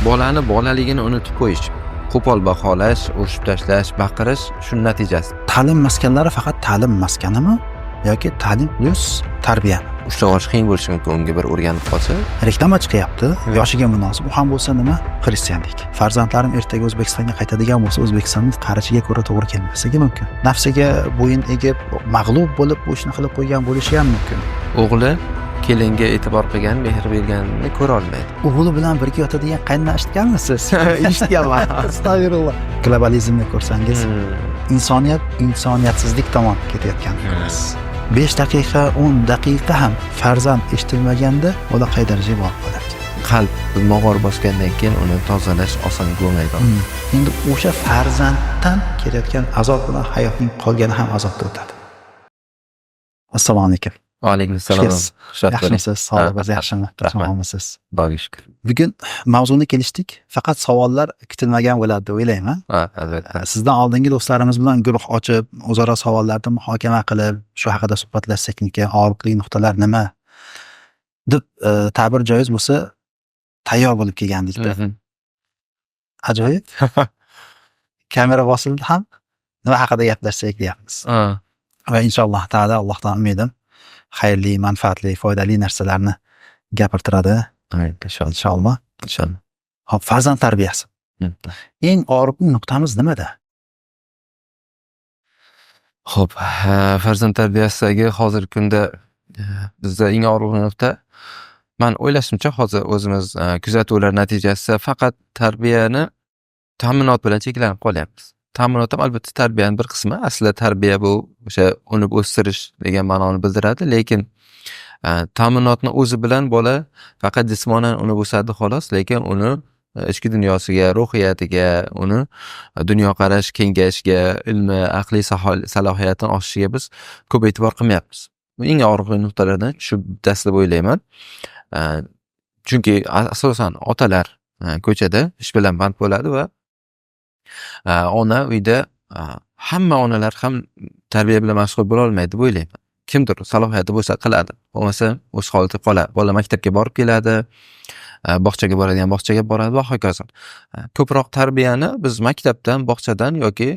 Bolani bolaligini unutib qo'yish, qo'pol baholash, urishib tashlash, baqirish shuning natijasi. Ta'lim maskanlari faqat ta'lim maskanimi yoki ta'lim plus tarbiyami? Ushlab olish qiyin bo'lishi mumkin, unga bir o'rganib qolsa. Reklama chiqyapti, yoshiga munosib. Bu ham bo'lsa nima? Xristianlik. Farzandlarim ertaga O'zbekistonga qaytadigan bo'lsa, O'zbekistonning qarashiga ko'ra to'g'ri kelmasligi mumkin. Nafsiga bo'yin egib, mag'lub bo'lib bu ishni qilib qo'ygan bo'lishi ham mumkin. O'g'li kelinga e'tibor qilgan, mehr berganini ko'ra olmaydi. O'g'li bilan birga yotadigan qaynona eshitganmisiz? Eshitganman. Astag'firulloh. Globalizmni ko'rsangiz, insoniyat insoniyatsizlik tomon ketayotganini ko'rasiz. 5 daqiqa, 10 daqiqa ham farzand eshitilmaganda bola qay darajaga borib qolarkan. Qalb mog'or bosgandan keyin uni tozalash oson bo'lmaydi. Endi o'sha farzanddan kelayotgan azob bilan hayotning qolgani ham azobda o'tadi. Assalomu alaykum. Va alaykum assalom. Yaxshimisiz? Sog'lig'ingiz yaxshimi? Rahmatmisiz. Xudoga shukr. Bugun mavzuni kelishdik. Faqat savollar kutilmagan bo'ladi deb o'ylayman. Ha, albatta. Sizdan oldingi do'stlarimiz bilan guruh ochib, o'zaro savollarni muhokama qilib, shu haqida suhbatlashsak-mikan, og'riqli nuqtalar nima deb ta'bir joiz bo'lsa, tayyor bo'lib kelgandikda. Ajoyib. Kamera bosildi ham nima haqida gaplashsak deyapmiz. Va inshaalloh taala Allohdan umidim xayrli, manfaatli, foydali narsalarni gapirtiradi. Inshaalloh. Hop, farzand tarbiyasi. Eng og'riqli nuqtamiz nimada? Xo'p, farzand tarbiyasidagi hozirgi kunda bizda eng og'riqli nuqta, men o'ylashimcha hozir o'zimiz kuzatuvlar natijasida faqat tarbiyani ta'minot bilan cheklanib qolyapmiz. Ta'minot ham albatta tarbiyaning bir qismi. Aslida tarbiya bu o'sha unib o'stirish degan ma'noni bildiradi, lekin ta'minotni o'zi bilan bola faqat jismonan unib o'sadi xolos, lekin uni ichki dunyosiga, ruhiyatiga, uni dunyoqarash kengayishiga, ilmi, aqliy salohiyatini oshishiga biz ko'p e'tibor qilmayapmiz. Bu eng og'riqli nuqtalardan shu bittasi deb o'ylayman. Chunki asosan otalar ko'chada ish bilan band bo'ladi va ona uyda hamma onalar ham tarbiya bilan mashg'ul bo'la olmaydi deb o'ylayman. Kimdir salohiyati bo'lsa qiladi, bo'lmasa o'z holida qoladi. Bola maktabga borib keladi, bog'chaga boradigan bog'chaga boradi va hokazo. Ko'proq tarbiyani biz maktabdan, bog'chadan yoki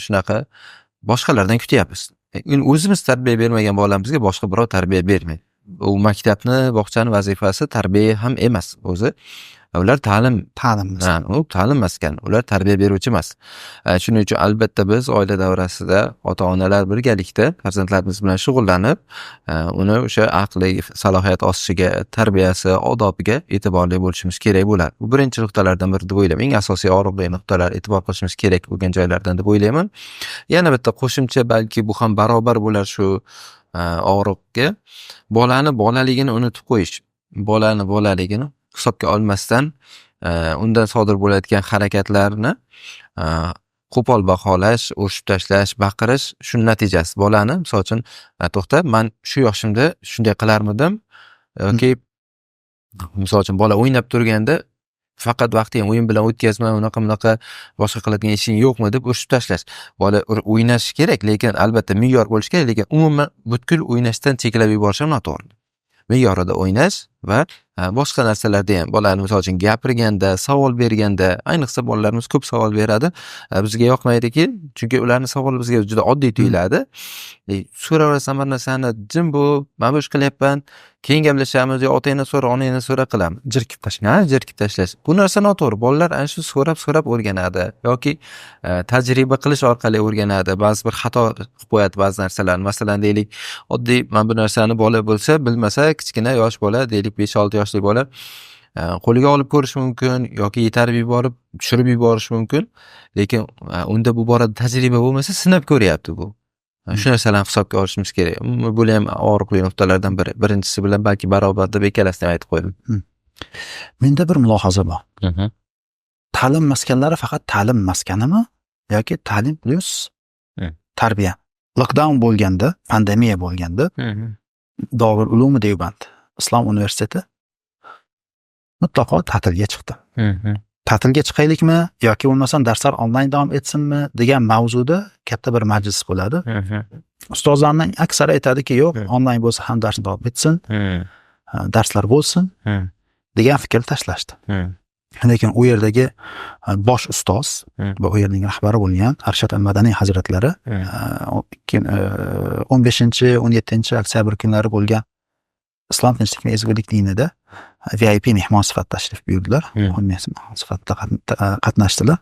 shunaqa boshqalardan kutyapmiz. O'zimiz tarbiya bermagan bolamizga boshqa birov tarbiya bermaydi. U maktabni, bog'chani vazifasi tarbiya ham emas o'zi. Ular ta'lim maskan, ular tarbiya beruvchi emas. Shuning uchun albatta biz oila davrasida ota-onalar birgalikda farzandlarimiz bilan shug'ullanib, uni o'sha aqliy salohiyat osishiga, tarbiyasi, odobiga e'tiborli bo'lishimiz kerak bo'ladi. Bu birinchi nuqtalardan biri deb o'ylayman. Eng asosiy og'riqli nuqtalar e'tibor qilishimiz kerak bo'lgan joylardan deb o'ylayman. Yana bitta qo'shimcha, balki bu ham barobar bo'lar shu og'riqga, bolani bolaligini unutib qo'yish. Bolani bolaligini hisobga olmasdan undan sodir bo'layotgan harakatlarni qo'pol baholash, urishib tashlash, baqirish shuning natijasi. Bolani, misol uchun, to'xta, men shu yoshimda shunday qilarmidim yoki misol uchun bola o'ynab turganda faqat vaqtingni o'yin bilan o'tkazma, unaqa boshqa qiladigan ishing yo'qmi deb urishib tashlash. Bola o'ynashi kerak, lekin albatta me'yor bo'lishi kerak, lekin umuman butkul o'ynashdan cheklab yuborish ham noto'g'ri. Me'yorida o'ynash va boshqa narsalarda ham bolani misol uchun gapirganda, savol berganda, ayniqsa bolalarimiz ko'p savol beradi. Bizga yoqmaydiki, chunki ularning savoli bizga juda oddiy tuyuladi. So'raverasan bir narsani, jim bu, men bu ish qilyapman, keyin gaplashamiz, yo otangdan so'ra, onangdan so'ra qilamiz. Jirkib tashlash. Bu narsa noto'g'ri. Bolalar ana shu so'rab o'rganadi yoki tajriba qilish orqali o'rganadi. Ba'zi bir xato qilib qo'yadi ba'zi narsalarni. Masalan, deylik, oddiy men bu narsani bola bo'lsa, bilmasa, kichkina yosh bola, deylik 5-6 yoshli bola qo'liga olib ko'rish mumkin yoki yetarib yuborib, tushirib yuborish mumkin. Lekin unda bu borada tajriba bo'lmasa, sinab ko'ryapti bu. Shu narsalarni hisobga olishimiz kerak. Bu ham og'riqli nuqtalardan biri. Birinchisi bilan balki barobar deb ikkalasini aytib qo'ydim. Menda bir mulohaza bor. Ta'lim maskanlari faqat ta'lim maskanimi yoki ta'lim plus tarbiya? Lockdown bo'lganda, pandemiya bo'lganda, Dovul ulumi Deoband Islom universiteti mutlaqo ta'tilga chiqdi. Ta'tilga chiqaylikmi yoki bo'lmasam darslar onlayn davom etsinmi degan mavzuda katta bir majlis bo'ladi. Ustozlarning aksari aytadiki, yo'q, onlayn bo'lsa ham dars davom etsin, darslar bo'lsin degan fikr tashlashdi. Lekin u yerdagi bosh ustoz va u yerning rahbari bo'lgan Arshad al-Madaniy hazratlari 15-17 oktyabr kunlari bo'lgan Islom tinchlik va ezgulik dinida VIP mehmon sifatida tashrif buyurdilar. Mehmon sifatida qatnashdilar.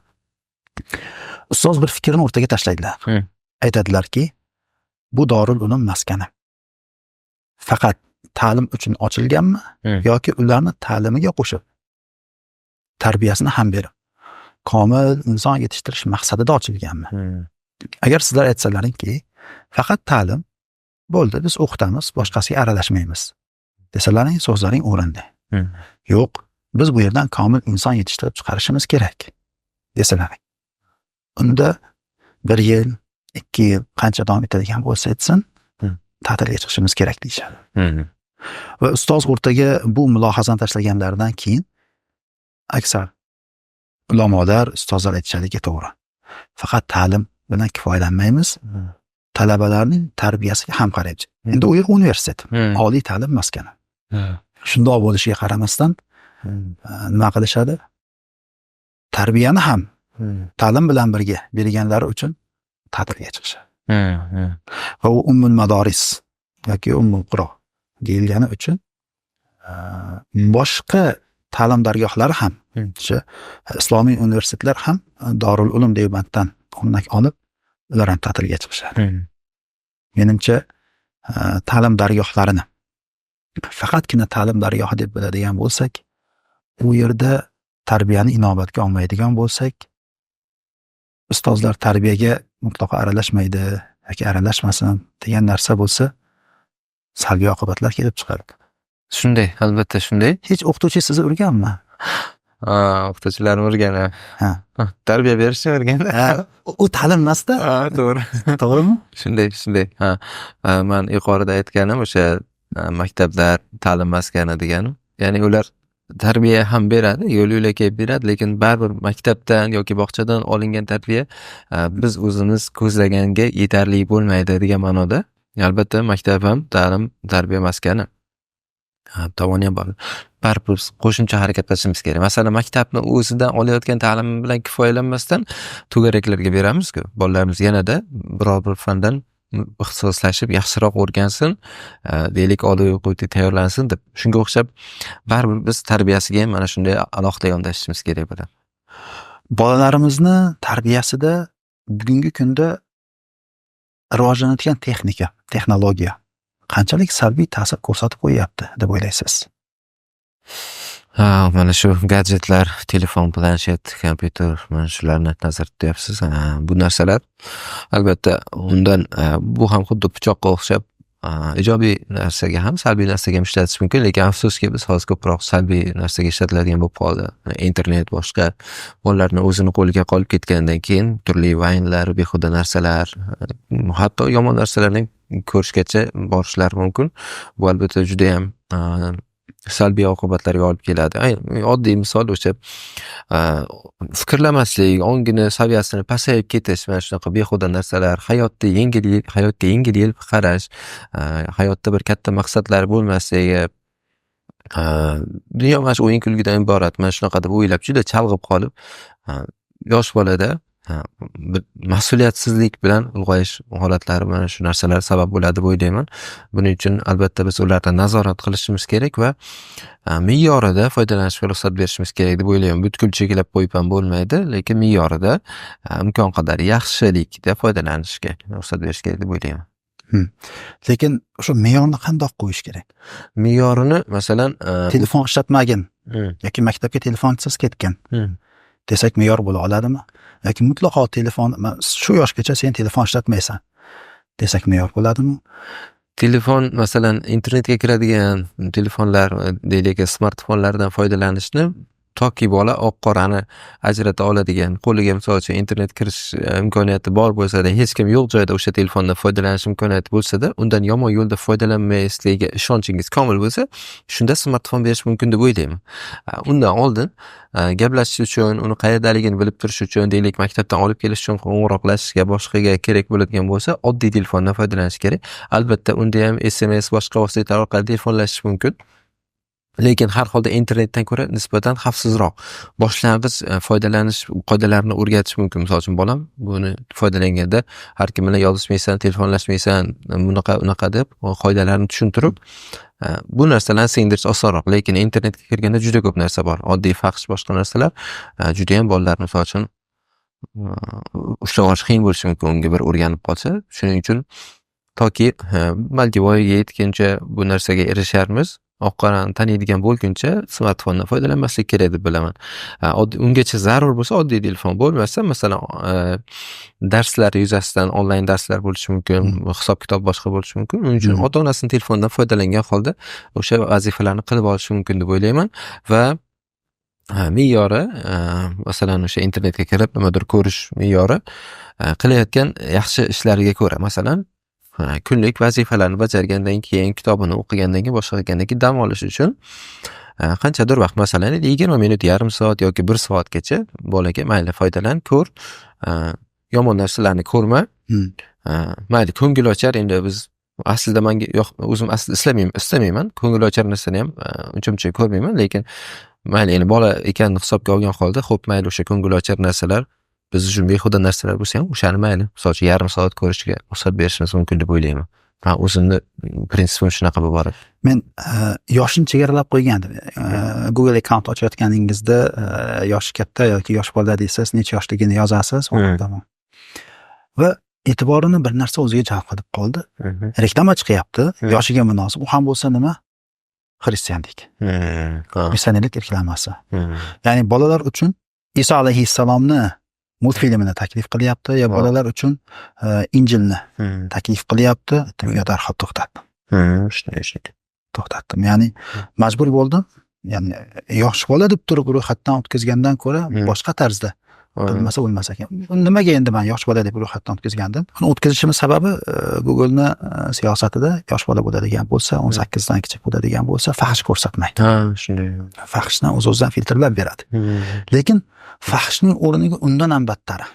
Ustoz bir fikrni o'rtaga tashlaydilar. Aytadilarki, bu Dorul Ulum maskani faqat ta'lim uchun ochilganmi yoki ularni ta'limiga qo'shib tarbiyasini ham berib komil inson yetishtirish maqsadida ochilganmi? Agar sizlar aytsalaringki, faqat ta'lim bo'ldi, biz o'qitamiz, boshqasiga aralashmaymiz desalaring, so'zlaring o'rinli. Yo'q, biz bu yerdan komil inson yetishtirib chiqarishimiz kerak desalaring, unda 1 yil, 2 yil qancha davom etadigan bo'lsa etsin, ta'tilga chiqishimiz kerak deyishadi. Va ustoz o'rtaga bu mulohazani tashlaganlaridan keyin aksar ulamolar, ustozlar aytishadiki, to'g'ri. Faqat ta'lim bilan kifoyalanmaymiz, talabalarning tarbiyasiga ham qaraymiz. Endi u yer universitet, oliy ta'lim maskani. Shundoq bo'lishiga qaramasdan nima qilishadi? Tarbiyani ham ta'lim bilan birga berganlari uchun ta'tilga chiqishadi. Va u ummul madoris yoki ummul quro deyilgani uchun boshqa ta'lim dargohlari ham, islomiy universitetlar ham Dorul Ulum Deobanddan o'rnak olib, ular ham ta'tilga chiqishadi. Menimcha ta'lim dargohlarini faqatgina ta'lim dargohi deb biladigan bo'lsak, u yerda tarbiyani inobatga olmaydigan bo'lsak, ustozlar tarbiyaga mutlaqo aralashmaydi yoki aralashmasin degan narsa bo'lsa, salbiy oqibatlar kelib chiqadi. Shunday, albatta shunday. Hech o'qituvchi sizni urganmi? O'qituvchilarni urgan. Tarbiya berishni o'rgan. U ta'lim emas-da. To'g'ri. To'g'rimi? Shunday. Men yuqorida aytganim o'sha maktablar ta'lim maskani deganim. Ya'ni ular tarbiya ham beradi, yo'l-yo'lakay beradi, lekin baribir maktabdan yoki bog'chadan olingan tarbiya biz o'zimiz ko'zlaganga yetarli bo'lmaydi degan ma'noda. Albatta maktab ham ta'lim, tarbiya maskani. Tomoni ham bor. Baribir qo'shimcha harakat qilishimiz kerak. Masalan, maktabni o'zidan olayotgan ta'lim bilan kifoyalanmasdan to'garaklarga beramiz-ku. Bolalarimiz yanada biror bir fandan ixtisoslashib yaxshiroq o'rgansin, deylik oliy o'quvga tayyorlansin deb. Shunga o'xshab baribir biz tarbiyasiga ham mana shunday alohida yondashishimiz kerak bo'ladi. Bolalarimizni tarbiyasida bugungi kunda rivojlanayotgan texnika, texnologiya qanchalik salbiy ta'sir ko'rsatib qo'yyapti deb o'ylaysiz? Mana shu gadjetlar, telefon, planshet, kompyuter, mana shularni nazarda tutyapsiz. Bu narsalar albatta undan bu ham xuddi pichoqqa o'xshab ijobiy narsaga ham, salbiy narsaga ham ishlatish mumkin, lekin afsuski biz hozir ko'proq salbiy narsaga ishlatiladigan bo'lib qoldi. Internet boshqa bolalarni o'zini qo'liga qolib ketgandan keyin turli vaynlar, behuda narsalar, hatto yomon narsalarni ko'rishgacha borishlari mumkin. Bu albatta juda ham salbiy oqibatlarga olib keladi. Oddiy misol o'sha fikrlamaslik, ongini saviyasini pasayib ketish, mana shunaqa behuda narsalar, hayotga yengil qarash, hayotda bir katta maqsadlar bo'lmasligi, dunyo mana shu o'yin kulgidan iborat, mana shunaqa deb o'ylab juda chalg'ib qolib, yosh bolada mas'uliyatsizlik bilan ulg'ayish holatlari mana shu narsalar sabab bo'ladi deb o'ylayman. Buning uchun albatta biz ulardan nazorat qilishimiz kerak va me'yorida foydalanishga ruxsat berishimiz kerak deb o'ylayman. Butkul cheklab qo'yib ham bo'lmaydi, lekin me'yorida imkon qadar yaxshilikda foydalanishga ruxsat berish kerak deb o'ylayman. Lekin o'sha me'yorni qandoq qo'yish kerak? Me'yorini masalan telefon ishlatmagin yoki maktabga telefonsiz ketgan desak me'yor bo'la oladimi? Yoki mutlaqo telefon, shu yoshgacha sen telefon ishlatmaysan desak me'yor bo'ladimi? Telefon masalan internetga kiradigan telefonlar, deylik smartfonlardan foydalanishni toki bola oq-qorani ajrata oladigan, qo'liga misol uchun internet kirish imkoniyati bor bo'lsa-da, hech kim yo'q joyda o'sha telefondan foydalanish imkoniyati bo'lsa-da, undan yomon yo'lda foydalanmasligiga ishonchingiz komil bo'lsa, shunda smartfon berish mumkin deb o'ylayman. Undan oldin gaplashish uchun, uni qayerdaligini bilib turish uchun, deylik maktabdan olib kelish uchun qo'ng'iroqlashga, boshqaga kerak bo'ladigan bo'lsa, oddiy telefondan foydalanish kerak. Albatta, unda ham SMS boshqa vositalar orqali telefonlashish mumkin. Lekin har holda internetdan ko'ra nisbatan xavfsizroq. Boshlang'ich foydalanish qoidalarini o'rgatish mumkin. Misol uchun bolam buni foydalanganda har kim bilan yozishmaysan, telefonlashmaysan, unaqa deb qoidalarni tushuntirib, bu narsalarni singdirish osonroq. Lekin internetga kirganda juda ko'p narsa bor. Oddiy faxsh boshqa narsalar juda ham bolalarni misol uchun ushlab olish qiyin bo'lishi mumkin, unga bir o'rganib qolsa. Shuning uchun toki balki voyaga yetguncha bu narsaga erisharmiz. Oq qorani taniydigan bo'lguncha smartfondan foydalanmaslik kerak deb bilaman. Ungacha zarur bo'lsa oddiy telefon, bo'lmasa masalan darslar yuzasidan onlayn darslar bo'lishi mumkin, hisob-kitob boshqa bo'lishi mumkin. Uning uchun ota-onasining telefonidan foydalangan holda o'sha vazifalarni qilib olishi mumkin deb o'ylayman va me'yori masalan o'sha internetga kirib nimadir ko'rish me'yori qilayotgan yaxshi ishlariga ko'ra, masalan kunlik vazifalarni bajargandan keyin, kitobini o'qigandan keyin, boshqa qilgandan keyin dam olish uchun qanchadir vaqt, masalan 20 minut, yarim soat yoki 1 soatgacha bolaga mayli foydalan, ko'r, yomon narsalarni ko'rma. Mayli ko'ngilochar, endi biz aslida menga o'zim aslida istamayman, ko'ngilochar narsani ham uncha ko'rmayman, lekin mayli endi bola ekanini hisobga olgan holda, xo'p mayli o'sha ko'ngilochar narsalar biz uchun behuda narsalar bo'lsa ham o'shani mayli, misol uchun yarim soat ko'rishga ruxsat berishimiz mumkin deb o'ylayman. Men o'zimni prinsipim shunaqa bo'lib boradi. Men yoshini chegaralab qo'ygandim. Google account ochayotganingizda yoshi katta yoki yosh bola deysiz, necha yoshligini yozasiz, va e'tiborini bir narsa o'ziga jalb qilib qoldi. Reklama chiqyapti, yoshiga munosib. U ham bo'lsa nima? Xristianlik. Xristianlik reklamasi. Ya'ni bolalar uchun Iso alayhissalomni multfilmini taklif qilyapti, ya bolalar uchun Injilni taklif qilyapti. Men darhol to'xtatdim. To'xtatdim. Ya'ni majbur bo'ldim. Ya'ni yosh bola deb turib ro'yxatdan o'tkazgandan ko'ra boshqa tarzda qilmasa bo'lmas ekan. Nimaga endi men yosh bola deb ro'yxatdan o'tkazgandim? Uni o'tkazishimiz sababi Google'ni siyosatida yosh bola bo'ladigan bo'lsa, 18 dan kichik bo'ladigan bo'lsa, fahsh ko'rsatmaydi. Shunday. Fahshni o'z-o'zidan filtrlab beradi. Lekin fahshning o'rniga undan ham battari.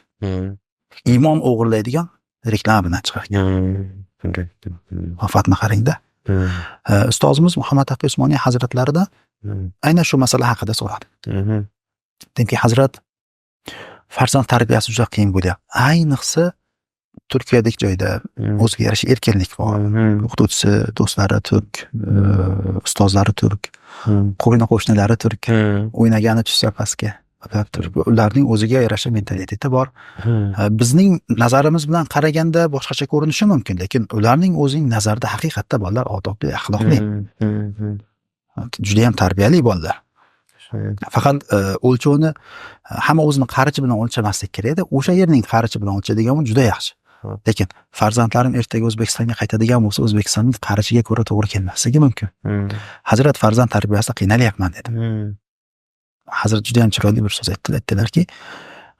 Iymon o'g'irlaydigan reklama bilan chiqargan. Ofatni qarangda. Ustozimiz Muhammad Taqi Usmoniy hazratlarida aynan shu masala haqida so'radi. Demak, hazrat farzand tarbiyasi juda qiyin bo'lyapti. Ayniqsa Turkiyadek joyda o'ziga yarasha erkinlik bor. O'qituvchisi, do'stlari turk, ustozlari turk, qo'shni-qo'shnilari turk, o'ynagani tushsa pastga turib, ularning o'ziga yarasha mentaliteti bor. Bizning nazarimiz bilan qaraganda boshqacha ko'rinishi mumkin, lekin ularning o'zining nazarida haqiqatda bolalar odobli, axloqli. Juda ham tarbiyali bolalar. Faqat o'lchovni hamma o'zini qarichi bilan o'lchamaslik kerak-da. O'sha yerning qarichi bilan o'lchadigan juda yaxshi. Lekin farzandlarim ertaga O'zbekistonga qaytadigan bo'lsa, O'zbekistonning qarichiga ko'ra to'g'ri kelmasligi mumkin. Hazrat farzand tarbiyasida qiynalyapman dedi. Hazrat juda ham chiroyli bir so'z aytdilarki,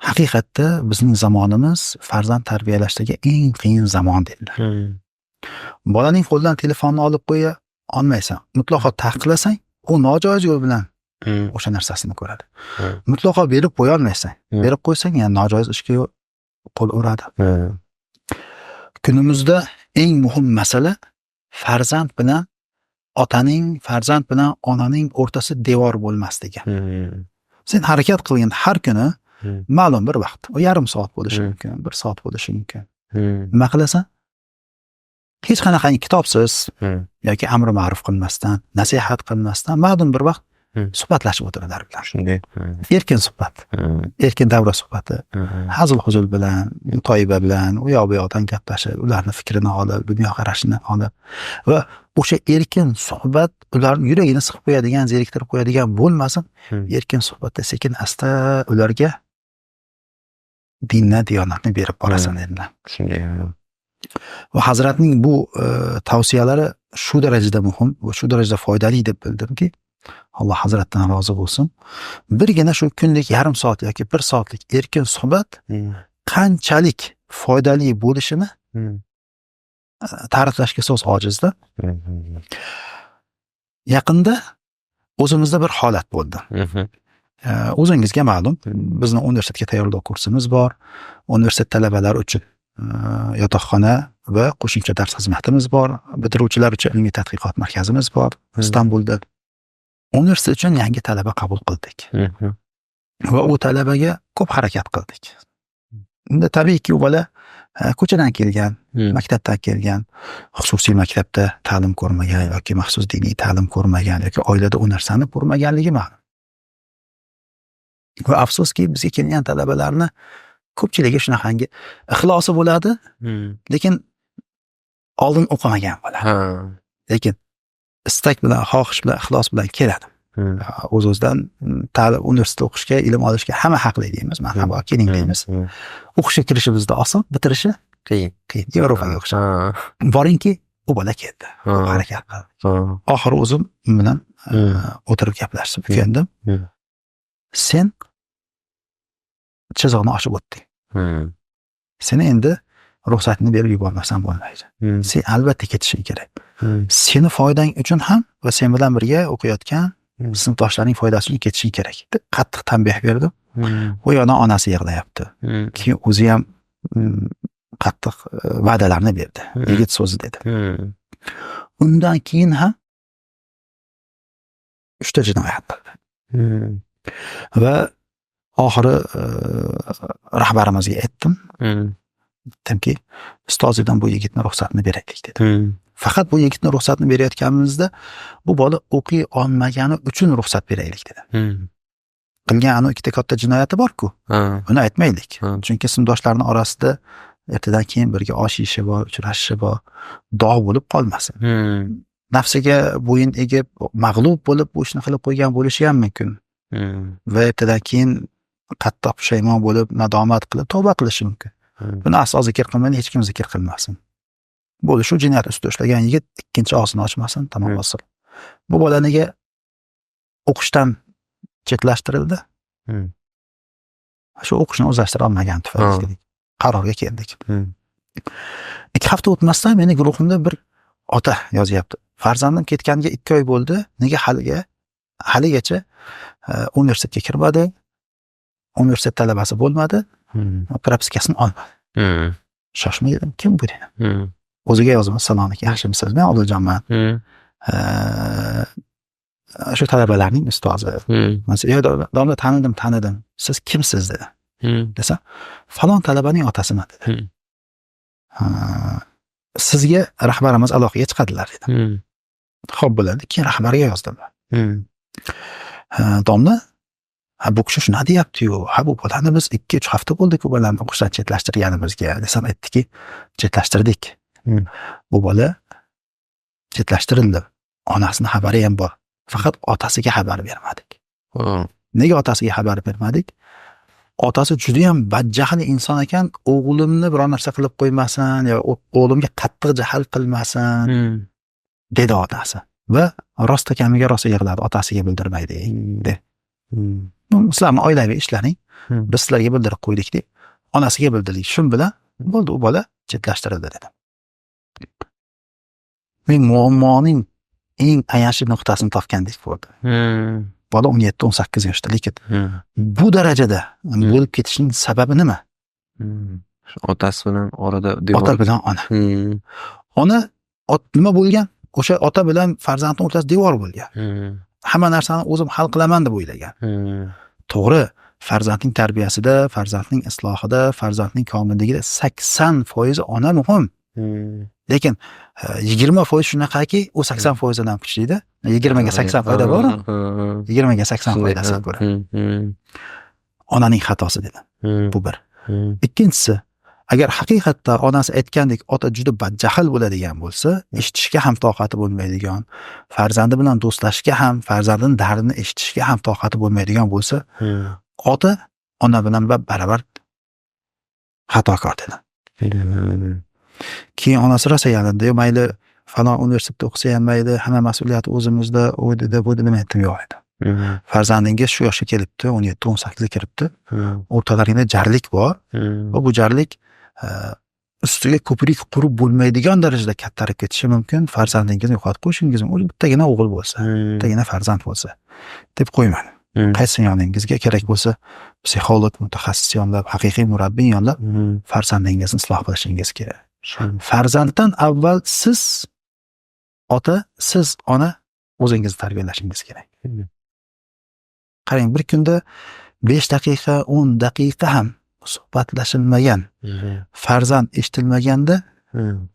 haqiqatda bizning zamonimiz farzand tarbiyalashdagi eng qiyin zamon dedilar. Bolaning qo'lidan telefonni olib qo'ya olmaysan. Mutlaqo taqiqlasang, u nojoiz yo'l bilan o'sha narsasini ko'radi. Mutlaqo berib qo'ya olmaysan. Berib qo'ysang, yana nojoiz ishga qo'l uradi. Kunimizda eng muhim masala farzand bilan otaning, farzand bilan onaning o'rtasi devor bo'lmasligi. Sen harakat qilgan har kuni ma'lum bir vaqt, o yarim soat bo'lishi mumkin, 1 soat bo'lishi mumkin. Nima qilasan? Hech qanaqangi kitobsiz yoki amri ma'ruf qilmasdan, nasihat qilmasdan ma'lum bir vaqt suhbatlashib o'tiradilar bilan. Shunday. Erkin suhbat. Erkin davra suhbati. Hazil huzul bilan, toiba bilan, u yoq bu yoqdan gaplashib, ularning fikrini olib, dunyo qarashini olib va o'sha erkin suhbat ularning yuragini siqib qo'yadigan, zeriktirib qo'yadigan bo'lmasin. Erkin suhbatda sekin asta ularga dinni, diyonatni berib borasan dedilar. Shunday. Va hazratning bu tavsiyalari shu darajada muhim va shu darajada foydali deb bildimki, Alloh hazratdan rozi bo'lsin. Birgina shu kunlik yarim soat yoki 1 soatlik erkin suhbat qanchalik foydali bo'lishini ta'riflashga so'z ojizda. Yaqinda o'zimizda bir holat bo'ldi. O'zingizga ma'lum, bizning universitetga tayyorlov kursimiz bor. Universitet talabalari uchun yotoqxona va qo'shimcha dars xizmatimiz bor. Bitiruvchilar uchun ilmiy tadqiqot markazimiz bor Istanbulda. universitet uchun yangi talaba qabul qildik. Va u talabaga ko'p harakat qildik. Unda tabiiyki u bola ko'chadan kelgan, maktabdan kelgan, xususiy maktabda ta'lim ko'rmagan yoki maxsus diniy ta'lim ko'rmagan yoki oilada u narsani ko'rmaganligi ma'lum. Va afsuski bizga kelgan talabalarni ko'pchiligi shunaqangi ixlosi bo'ladi, lekin oldin o'qimagan bo'ladi. Lekin istak bilan, xohish bilan, ixlos bilan keladi. O'z-o'zidan ta'lim universitetda o'qishga, ilm olishga hamma haqli deymiz. Marhaba, keling deymiz. O'qishga kirishi bizda oson, bitirishi qiyin. Yevropaga o'xshab. Boringki, u bola keldi. Harakat qildi. Oxiri o'zim bilan o'tirib gaplashib o'rgandim. Sen chiziqni oshib o'tding. Seni endi ruxsatni berib yubormasam bo'lmaydi. Sen albatta ketishing kerak. Seni foydang uchun ham va sen bilan birga o'qiyotgan sinfdoshlarining foydasi uchun ketishing kerak deb qattiq tanbeh berdim. U yoqdan onasi yig'layapti. Keyin o'zi ham qattiq va'dalarni berdi. Yigit so'zi dedi. Undan keyin ham 3 ta jinoyat qildi. Va oxiri rahbarimizga aytdim. Aytdimki, ustozingdan bu yigitni ruxsatini beraylik dedim. Faqat bu yigitni ruxsatni berayotganimizda bu bola o'qiy olmagani uchun ruxsat beraylik dedim. Qilgan anu ikkita katta jinoyati bor-ku. Buni aytmaylik. Chunki sinfdoshlarning orasida ertadan keyin birga osh yeyishi bor, uchrashishi bor, dog' bo'lib qolmasin. Nafsiga bo'yin egib, mag'lub bo'lib bu ishni qilib qo'ygan bo'lishi ham mumkin. Va ertadan keyin qattiq pushaymon bo'lib, nadomat qilib tavba qilishi mumkin. Buni aslo zikr qilmaydi, hech kim zikr qilmasin. Bo'ldi, shu jinoyat ustida ushlagan yigit ikkinchi og'zini ochmasin, tamom bo'lsin. Bu bola nega o'qishdan chetlashtirildi? Shu o'qishni o'zlashtira olmagan tufayli qarorga keldik. 2 hafta o'tmasdan meni guruhimda bir ota yozyapti. Farzandim ketganiga 2 oy bo'ldi. Nega haligacha universitetga kirmadi? Universitet talabasi bo'lmadi. Propiskasini olmadi. Shoshmaydim. Kim bu dedim. O'ziga yozaman, salom alaykum, yaxshimisiz? Men Odiljonman. Shu talabalarning ustozi. Yo, domla tanidim. Siz kimsiz dedi. Desam, falon talabaning otasini dedi. Sizga rahbarimiz aloqaga chiqadilar dedi. Xo'p bo'ladi, keyin rahbarga yozdim. Domla, bu kishi shuna deyapti-yu, bu bolani biz 2-3 hafta bo'ldi-ku bolani o'qishdan chetlashtirganimizga. Desam, aytdiki, chetlashtirdik. Bu bola chetlashtirildi. Onasini xabari ham bor. Faqat otasiga xabar bermadik. Nega otasiga xabar bermadik? Otasi juda ham badjahl inson ekan, o'g'limni biror narsa qilib qo'ymasin yo o'g'limga qattiq jahl qilmasin dedi otasi. Va rost ekaniga rosa yig'ladi, otasiga bildirmaydi dedi. Sizlarning oilaviy ishlaring biz sizlarga bildirib qo'ydik deb onasiga bildirdik. Shun bilan bo'ldi, u bola chetlashtirildi dedi. Men muammoning eng ayanchli nuqtasini topgandek bo'ldi. Bola 17-18 yoshda, lekin bu darajada bo'lib ketishining sababi nima? Otasi bilan orada ota bilan ona. Ona nima bo'lgan? O'sha ota bilan farzandning o'rtasida devor bo'lgan. Hamma narsani o'zim hal qilaman deb o'ylagan. To'g'ri, farzandning tarbiyasida, farzandning islohida, farzandning komilligida 80% ona muhim. Lekin 20% shunaqaki, u 80% dan kuchli-da. 20 ga 80 foyda bor. 20 ga 80 foydasi bor. Onaning xatosi dedi. Bu bir. Ikkinchisi, agar haqiqatda onasi aytgandek ota juda badjahl bo'ladigan bo'lsa, eshitishga ham toqati bo'lmaydigan, farzandi bilan do'stlashishga ham, farzandining dardini eshitishga ham toqati bo'lmaydigan bo'lsa, ota ona bilan baravar xatokor dedi. Keyin onasi rosa yalindi. Mayli falon universitetda o'qisa ham mayli, hamma mas'uliyat o'zimizda, u dedi, bu dedi, men aytdim yo'q edi. Farzandingiz shu yoshga kelibdi, 17-18 ga kiribdi. O'rtalaringda jarlik bor va bu jarlik ustiga ko'prik qurib bo'lmaydigan darajada kattarib ketishi mumkin. Farzandingizni yo'qotib qo'yishingiz mumkin. Bittagina o'g'il bo'lsa, bittagina farzand bo'lsa deb qo'ymang. Qaysi yoningizga kerak bo'lsa, psixolog, mutaxassis yollab, haqiqiy murabbiy yollab farzandingizni isloh qilishingiz kerak. Farzanddan avval siz ota, siz ona o'zingizni tarbiyalashingiz kerak. Qarang, bir kunda 5 daqiqa, 10 daqiqa ham suhbatlashilmagan, farzand eshitilmaganda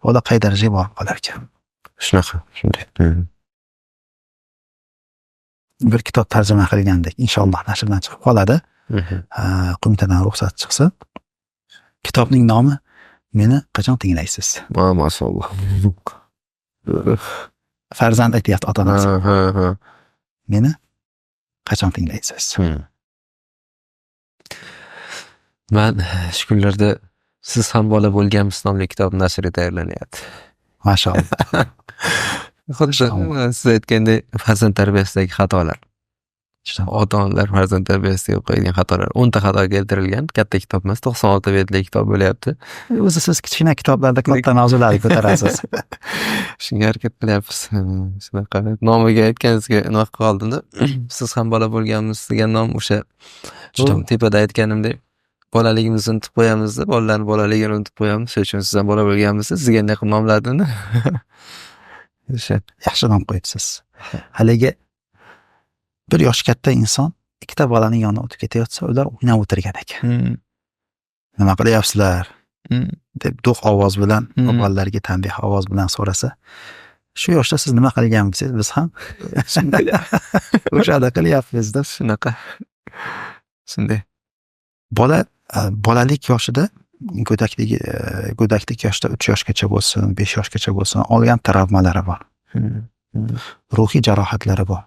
bola qay darajaga borib qolar ekan. Shunaqa, shunday. Bir kitob tarjima qilgandek, inshaalloh nashrdan chiqib qoladi. Qo'mitadan ruxsat chiqsa. Kitobning nomi Meni qachon tinglaysiz? Maşallah. Farzand aytyapti ota-onasi. Ha. Meni qachon tinglaysiz? Men shu kunlarda siz ham bola bo'lganmisiz nomli kitob nashri tayyorlanyapti. Mashaalloh. Xuddi siz aytgandek farzand tarbiyasidagi xatolar. Ota-onalar farzand tarbiyasiga qo'ygan xatolar 10 ta xato keltirilgan. Katta kitob emas, 96 betlik kitob bo'lyapti. O'zi siz kichkina kitoblarda katta mavzularni ko'tarasiz. Shunga harakat qilyapmiz. Shunaqa nomiga aytganingizga nima qoldimda, siz ham bola bo'lganmisiz degan nom o'sha juda tepada aytganimdek bolaligimizni unutib qo'yamiz, bolalarning bolaligini unutib qo'yamiz. Shuning uchun siz ham bola bo'lganmisiz, sizga qanday qilib nomladimda. O'sha Yaxshi nom qo'yibsiz. Haligi bir yosh katta inson ikkita bolaning yonidan o'tib ketayotsa, ular o'ynab o'tirgan ekan. Nima qilyapsizlar? deb do'q ovoz bilan bolalarga tanbeh ovoz bilan so'rasa, shu yoshda siz nima qilganmisiz, biz ham o'shada qilyapmiz deb shunaqa. Shunday. Bolalik yoshida go'daklik yoshda 3 yoshgacha bo'lsin, 5 yoshgacha bo'lsin, olgan travmalari bor. Ruhiy jarohatlari bor.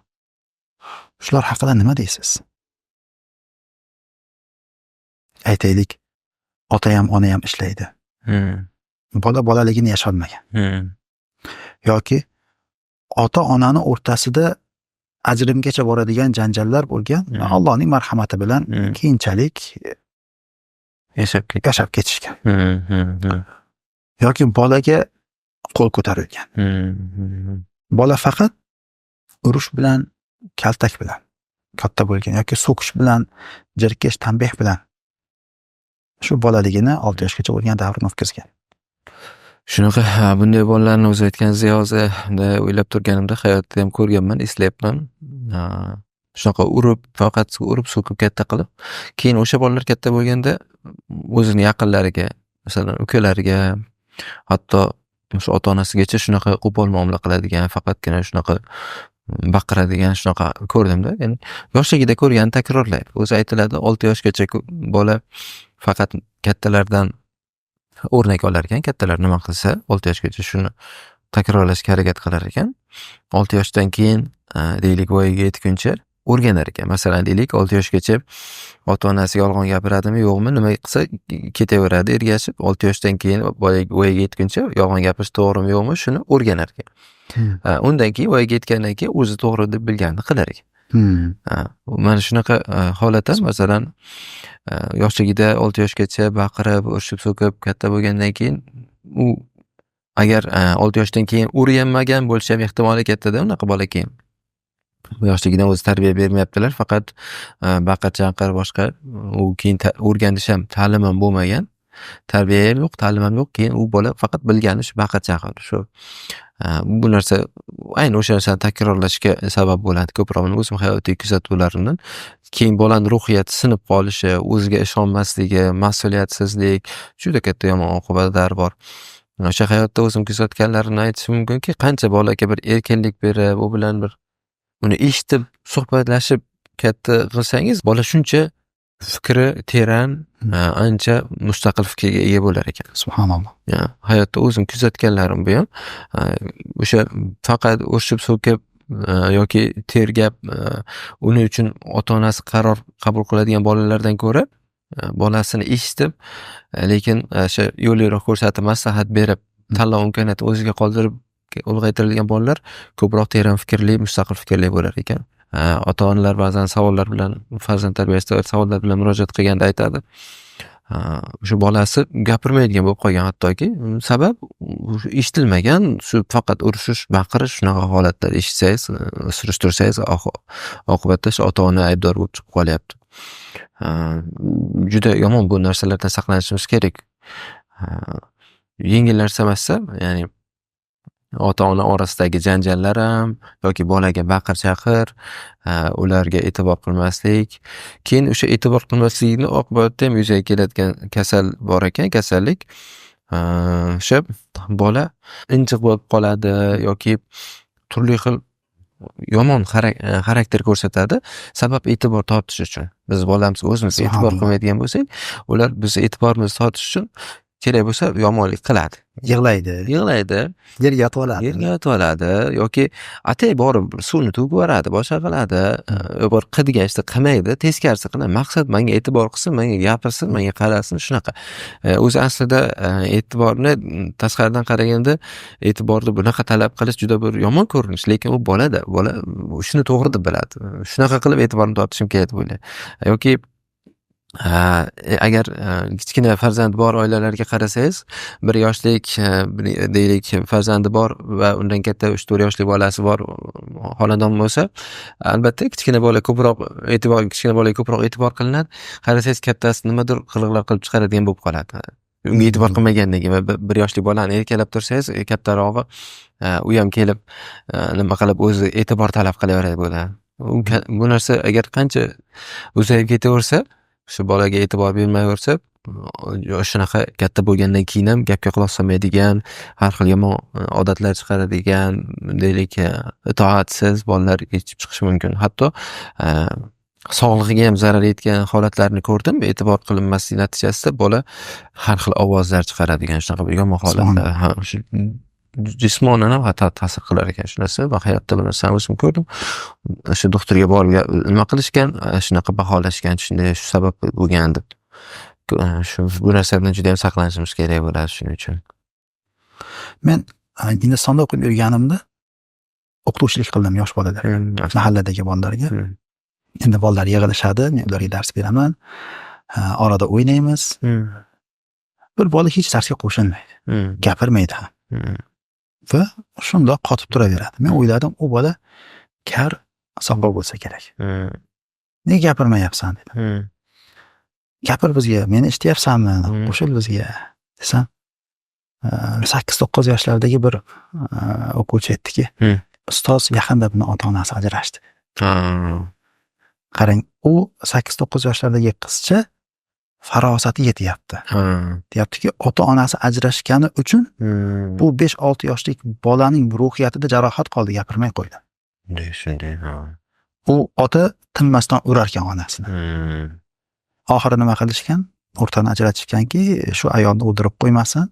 Shular haqida nima deysiz? Aytaylik, ota ham, ona ham ishlaydi. Bola bolaligini yasholmagan. Yoki ota-onani o'rtasida ajrimgacha boradigan janjallar bo'lgan, Allohning marhamati bilan keyinchalik yashab ketishgan. Yoki bolaga qo'l ko'tarilgan. Bola faqat urush bilan, kaltak bilan katta bo'lgan yoki so'kish bilan, jirkish, tanbeh bilan shu bolaligini 6 yoshgacha bo'lgan davrini o'tkazgan. Shunaqa, bunday bolalarni o'zi aytganingizdek hozir o'ylab turganimda hayotda ham ko'rganman, eslayapman. Shunaqa faqat urib so'kib katta qilib, keyin o'sha bolalar katta bo'lganda o'zini yaqinlariga, masalan, ukalariga, hatto o'sha ota-onasigacha shunaqa qo'pol muomala qiladigan, faqatgina shunaqa baqiradigan shunaqa ko'rdimda. Ya'ni yoshligida ko'rganini takrorlaydi. O'zi aytiladi, 6 yoshgacha bola faqat kattalardan o'rnak olar ekan, kattalar nima qilsa 6 yoshgacha shuni takrorlashga harakat qilar ekan. 6 yoshdan keyin deylik voyaga yetguncha o'rganar ekan. Masalan, deylik 6 yoshgacha ota-onasi yolg'on gapiradimi, yo'qmi, nima qilsa ketaveradi ergashib, 6 yoshdan keyin voyaga yetguncha yolg'on gapirish to'g'rimi, yo'qmi, shuni o'rganar ekan. Undan keyin voyaga yetgandan keyin o'zi to'g'ri deb bilganini qilar ekan. Mana shunaqa holat ham, masalan, yoshligida 6 yoshgacha baqirib, urishib, so'kib katta bo'lgandan keyin u agar 6 yoshdan keyin o'rganmagan bo'lsa ham ehtimoli katta-da unaqa bola keyin. Yoshligidan o'zi tarbiya bermayaptilar, faqat baqir-chaqir boshqa, u keyin o'rganish ham, ta'lim ham bo'lmagan, tarbiya ham yo'q, ta'lim ham yo'q, keyin u bola faqat bilgani shu baqir-chaqir. Shu bu narsa ayni o'sha narsani takrorlashga sabab bo'ladi. Ko'proq o'zim hayotiy kuzatuvlarimdan keyin bolaning ruhiyati sinib qolishi, o'ziga ishonmasligi, mas'uliyatsizlik juda katta yomon oqibatlar bor. O'sha hayotda o'zim kuzatganlarimni aytishim mumkinki, qancha bolaga bir erkinlik berib, u bilan bir uni eshitib, suhbatlashib katta qilsangiz, bola shuncha fikri teran, ancha mustaqil fikrga ega bo'lar ekan. Subhanalloh. Hayotda o'zim kuzatganlarim bu ham. O'sha faqat urishib so'kib yoki tergab, uning uchun ota-onasi qaror qabul qiladigan bolalardan ko'ra, bolasini eshitib, lekin o'sha yo'l-yo'riq ko'rsatib, maslahat berib, tanlov imkoniyati o'ziga qoldirib ulg'aytirilgan bolalar ko'proq teran fikrli, mustaqil fikrli bo'lar ekan. Ota-onalar ba'zan savollar bilan, farzand tarbiyasida savollar bilan murojaat qilganda aytadi. Shu bolasi gapirmaydigan bo'lib qolgan hattoki, sabab eshitilmagan, shu faqat urishish, baqirish shunaqa holatlar eshitsangiz, surishtirsangiz, oqibatda shu ota-ona aybdor bo'lib chiqib qolyapti. Juda yomon bu narsalardan saqlanishimiz kerak. Yengil narsa emas, ya'ni ota-ona orasidagi janjallar ham yoki bolaga baqir-chaqir, ularga e'tibor qilmaslik. Keyin o'sha e'tibor qilmaslikni oqibatida ham yuzaga keladigan kasal bor ekan, kasallik. O'sha bola injiq bo'lib qoladi yoki turli xil yomon xarakter ko'rsatadi. Sabab e'tibor tortish uchun. Biz bolamiz o'zimiz e'tibor qilmaydigan bo'lsak, ular biz e'tiborimizni tortish uchun kerak bo'lsa yomonlik qiladi. Yig'laydi, yerga yotib oladi yoki atay borib suvni to'kib yuboradi, boshqa qiladi. Bir qildigan ishni qilmaydi, teskarisi qiladi. Maqsad menga e'tibor qilsin, menga gapirsin, menga qarasin, shunaqa. O'zi aslida e'tiborni tashqaridan qaraganda e'tiborni bunaqa talab qilish juda bir yomon ko'rinish, lekin u bola shuni to'g'ri deb biladi. Shunaqa qilib e'tiborni tortishim kerak deb o'ylaydi. Yoki agar kichkina farzandi bor oilalarga qarasangiz, 1 yoshlik deylik farzandi bor va undan katta 3-4 yoshli bolasi bor xonadon bo'lsa, albatta kichkina bolaga ko'proq e'tibor qilinadi. Qarasangiz kattasi nimadir qiliqlar qilib chiqaradigan bo'lib qoladi. Unga e'tibor qilmaganligi va 1 yoshli bolani erkalab tursangiz, kattarog'i u ham kelib nima qilib o'zi e'tibor talab qilaveradi bo'ladi. Bu narsa agar qancha uzayib ketaversa, shu bolaga e'tibor bermayversa, shunaqa katta bo'lgandan keyin ham gapga quloq solmaydigan, har xil yomon odatlar chiqaradigan, deylik, itoatsiz bolalar yetib chiqishi mumkin. Hatto sog'lig'iga ham zarar yetgan holatlarni ko'rdim. E'tibor qilinmasligi natijasida bola har xil ovozlar chiqaradigan shunaqa bir yomon holatlar. Jismonan ham ta'sir qilar ekan shu narsa va hayotda bu narsani o'zim ko'rdim. Shu doktorga borib nima qilishgan, shunaqa baholashgan, shunday shu sabab bo'lgan deb. Bu narsa bilan juda ham saqlanishimiz kerak bo'ladi shuning uchun. Men Hindistonda o'qib yurganimda o'qituvchilik qildim yosh bolalar, mahalladagi bolalarga. Endi bolalar yig'ilishadi, men ularga dars beraman. Orada o'ynaymiz. Bir bola hech darsga qo'shilmaydi, gapirmaydi ham. Va shundoq qotib turaveradi. Men o'yladim, u bola kar, soqov bo'lsa kerak. Nega gapirmayapsan dedim. Gapir bizga, meni eshityapsanmi? Qo'shil bizga desam, 8-9 yoshlardagi bir o'quvchi aytdiki, ustoz yaqinda buni ota-onasi ajrashdi. Qarang, u 8-9 yoshlardagi qizcha farosati yetyapti. Deyaptiki, ota-onasi ajrashgani uchun bu 5-6 yoshlik bolaning ruhiyatida jarohat qoldi, gapirmay qo'ydi. Shunday. U ota tinmasdan urar ekan onasini. Oxiri nima qilishgan? O'rtani ajratishganki, shu ayolni o'ldirib qo'ymasin.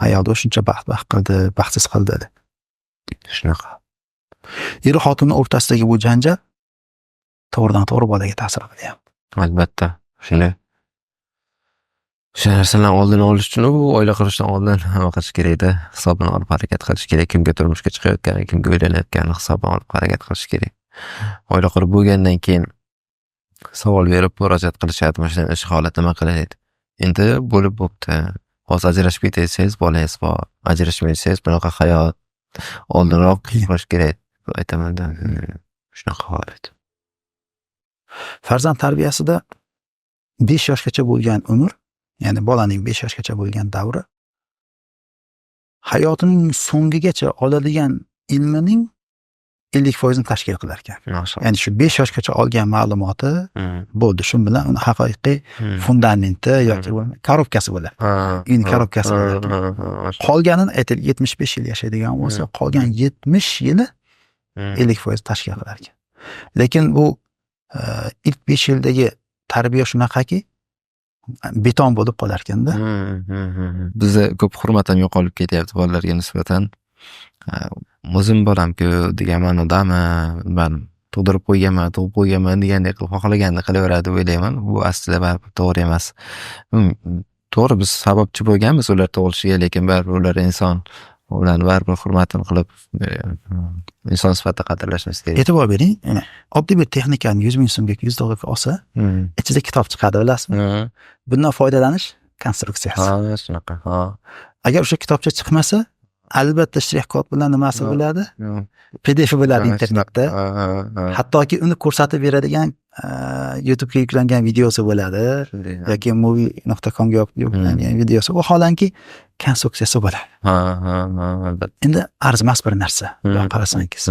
Ayolni shuncha baxtsiz qildi. Shunaqa. Er xotinning o'rtasidagi bu janjal to'g'ridan to'g'ri bolaga ta'sir qilyapti. Albatta. Shunday. Shu narsalarni oldini olish uchun u oila qurishdan oldin nima qilish kerak-da? Hisobini olib harakat qilish kerak. Kimga turmushga chiqayotgani, kimga uylanayotgani hisobini olib harakat qilish kerak. Oila qurib bo'lgandan keyin savol berib murojaat qilishadi, mana shu holat nima qilaydi? Endi bo'lib bo'pti. Hozir ajrashib ketsangiz bolangiz bor. Ajrashmaysangiz bunaqa hayot oldinroq qilish kerak deb aytaman-da. Shunaqa holat. Farzand tarbiyasida 5 yoshgacha bo'lgan umr, ya'ni bolaning 5 yoshgacha bo'lgan davri hayotining so'ngigacha oladigan ilmining 50% tashkil qilar ekan. Ya'ni shu 5 yoshgacha olgan ma'lumoti bo'ldi. Shu bilan uni haqiqiy fundamenti yoki korobkasi bo'ladi. Uyning korobkasi bo'ladi. Qolganini aytaylik 75 yil yashaydigan bo'lsa, qolgan 70 yili 50% tashkil qilar ekan. Lekin bu ilk 5 yildagi tarbiya shunaqaki beton bo'lib qolar ekanda. Bizda ko'p hurmat ham yo'qolib ketyapti bolalarga nisbatan. O'zim bolam-ku degan ma'nodami, men tug'dirib qo'yganman degandek qilib xohlaganini qilaveradi deb o'ylayman. Bu aslida baribir to'g'ri emas. To'g'ri, biz sababchi bo'lganmiz ular tug'ilishiga, lekin baribir ular inson. Ularni baribir hurmatini qilib inson sifatida qadrlashimiz kerak. E'tibor bering, oddiy bir texnikani 100 ming so'mga 100 dollarga olsa, ichida kitob chiqadi, bilasizmi? Bundan foydalanish konstruksiyasi. Shunaqa. Agar o'sha kitobcha chiqmasa, albatta shtrix kod bilan nimasi bo'ladi? PDF bo'ladi internetda. Hattoki uni ko'rsatib beradigan YouTube ga yuklangan videosi bo'ladi yoki movie.com ga yuklangan videosi. Vaholanki konstruksiyasi bo'ladi. Ha, albatta. Endi arzimas bir narsa. Bundoq qarasangiz.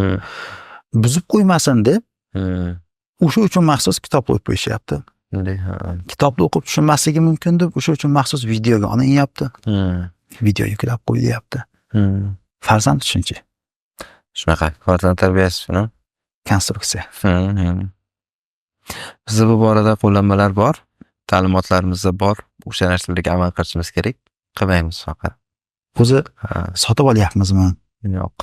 Buzib qo'ymasin deb o'sha uchun maxsus kitob qo'yib qo'yishyapti. Kitobni o'qib tushunmasligi mumkin deb o'sha uchun maxsus videoga olinyapti. Video yuklab qo'yilyapti. Farzand uchunchi Shunaqa farzand tarbiyasi uchun konstruksiya. Bizda bu borada qo'llanmalar bor, ta'limotlarimizda bor. O'sha narsalarga amal qilishimiz kerak. Qilmaymiz faqat. O'zi sotib olyapmizmi? Yo'q.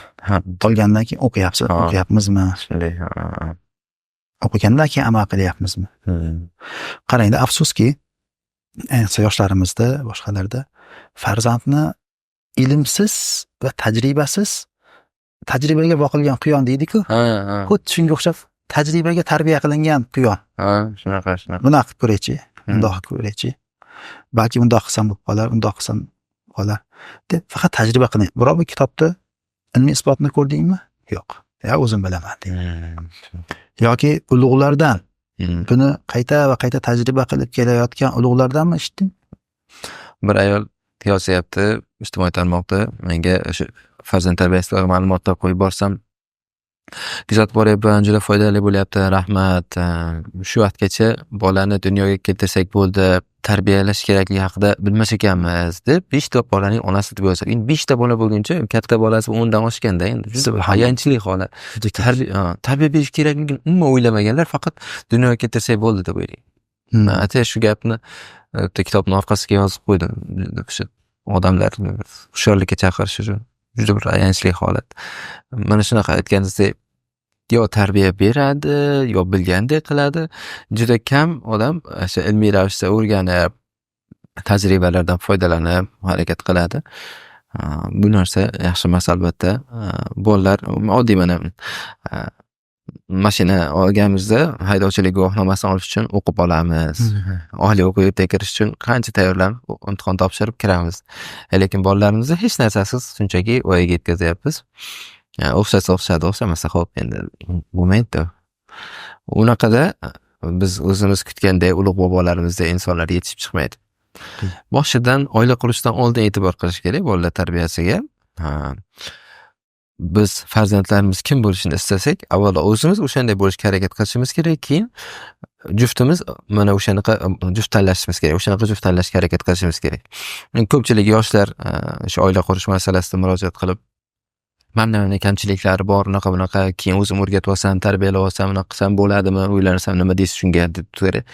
Olgandan keyin o'qiyapmizmi? Shunday. O'qigandan keyin amal qilyapmizmi? Qarangda, afsuski, ayniqsa yoshlarimizda, boshqalarda farzandni ilmsiz va tajribaga boqilgan quyon deydi-ku. Xuddi shunga o'xshab tajribaga tarbiya qilingan quyon. Shunaqa. Bunaqa qilib ko'raychi, bundoq qilib ko'raychi. Balki bundoq qilsam bo'lib qolar, undoq qilsam qolar. Deb faqat tajriba qiling. Biror bir kitobda ilmiy isbotni ko'rdingmi? Yo'q. Ya o'zim bilaman deydi. Yoki ulug'lardan buni qayta va qayta tajriba qilib kelayotgan ulug'lardanmi eshitding? Bir ayol yozyapti ijtimoiy tarmoqda, menga o'sha farzand tarbiyasidagi ma'lumotlar qo'yib borsam, kuzatib boryapman, juda foydali bo'lyapti, rahmat. Shu vaqtgacha bolani dunyoga keltirsak bo'ldi, tarbiyalash kerakligi haqida bilmas ekanmiz deb 5 ta bolaning onasi deb yozadi. Endi 5 ta bola bo'lguncha katta bolasi 10 dan oshganda, endi juda bir hayanchli holat. Tarbiya berish kerakligini umuman o'ylamaganlar, faqat dunyoga keltirsak bo'ldi deb o'ylaydi. Ata shu gapni kitobning orqasiga yozib qo'ydim. O'sha odamlar hushyorlikka chaqirish uchun juda bir ayanchli holat. Mana shunaqa aytganingizdek, yo tarbiya beradi, yo bilgandek qiladi. Juda kam odam o'sha ilmiy ravishda o'rganib, tajribalardan foydalanib harakat qiladi. Bu narsa yaxshi emas albatta. Bolalar oddiy mana mashina olganimizda haydovchilik guvohnomasini olish uchun o'qib olamiz. Oliy o'quv yurtiga kirish uchun qancha tayyorlanib, imtihon topshirib kiramiz. Lekin bolalarimizni hech narsasiz shunchaki voyaga yetkazyapmiz. O'xshasa o'xshadi, o'xshamasa xo'p, endi bo'lmaydi. Unaqada biz o'zimiz kutganday ulug' bobolarimizdek insonlar yetishib chiqmaydi. Boshidan oila qurishdan oldin e'tibor qilish kerak bolalar tarbiyasiga. Biz farzandlarimiz kim bo'lishini istasak, avvalo o'zimiz o'shanday bo'lishga harakat qilishimiz kerak, keyin juftimiz mana o'shanaqa juft tanlashimiz kerak. O'shanaqa juft tanlashga harakat qilishimiz kerak. Ko'pchilik yoshlar o'sha oila qurish masalasida murojaat qilib, mana kamchiliklari bor, bunaqa, keyin o'zim o'rgatib olsam, tarbiyalab olsam, bunaqa qilsam bo'ladimi, o'ylansam nima deysiz shunga deb turadi.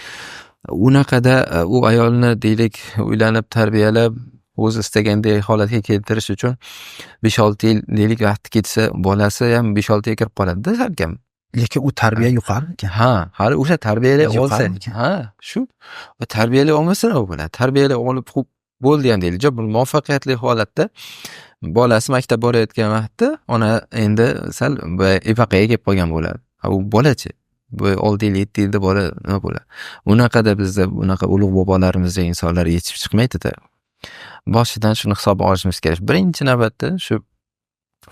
Unaqada u ayolni deylik uylanib, tarbiyalab, o'zi istaganday holatga keltirish uchun 5-6 yil deylik vaqt ketsa, bolasi ham 5-6 yilga kirib qoladi-da salkam. Lekin u tarbiya yuqori ekan. Hali o'sha tarbiyalay olsa, shu tarbiyalay olmasa nima bo'ladi? Tarbiyalay olib bo'ldi ham deylik, bir muvaffaqiyatli holatda bolasi maktab borayotgan vaqtda ona endi sal epaqaga kelib qolgan bo'ladi. U bolachi. Bu 6 yil, 7 yilda bola nima bo'ladi? Unaqada bizda bunaqa ulug' bobolarimizda insonlar yetishib chiqmaydi-da. Boshidan shuni hisobga olishimiz kerak. Birinchi navbatda shu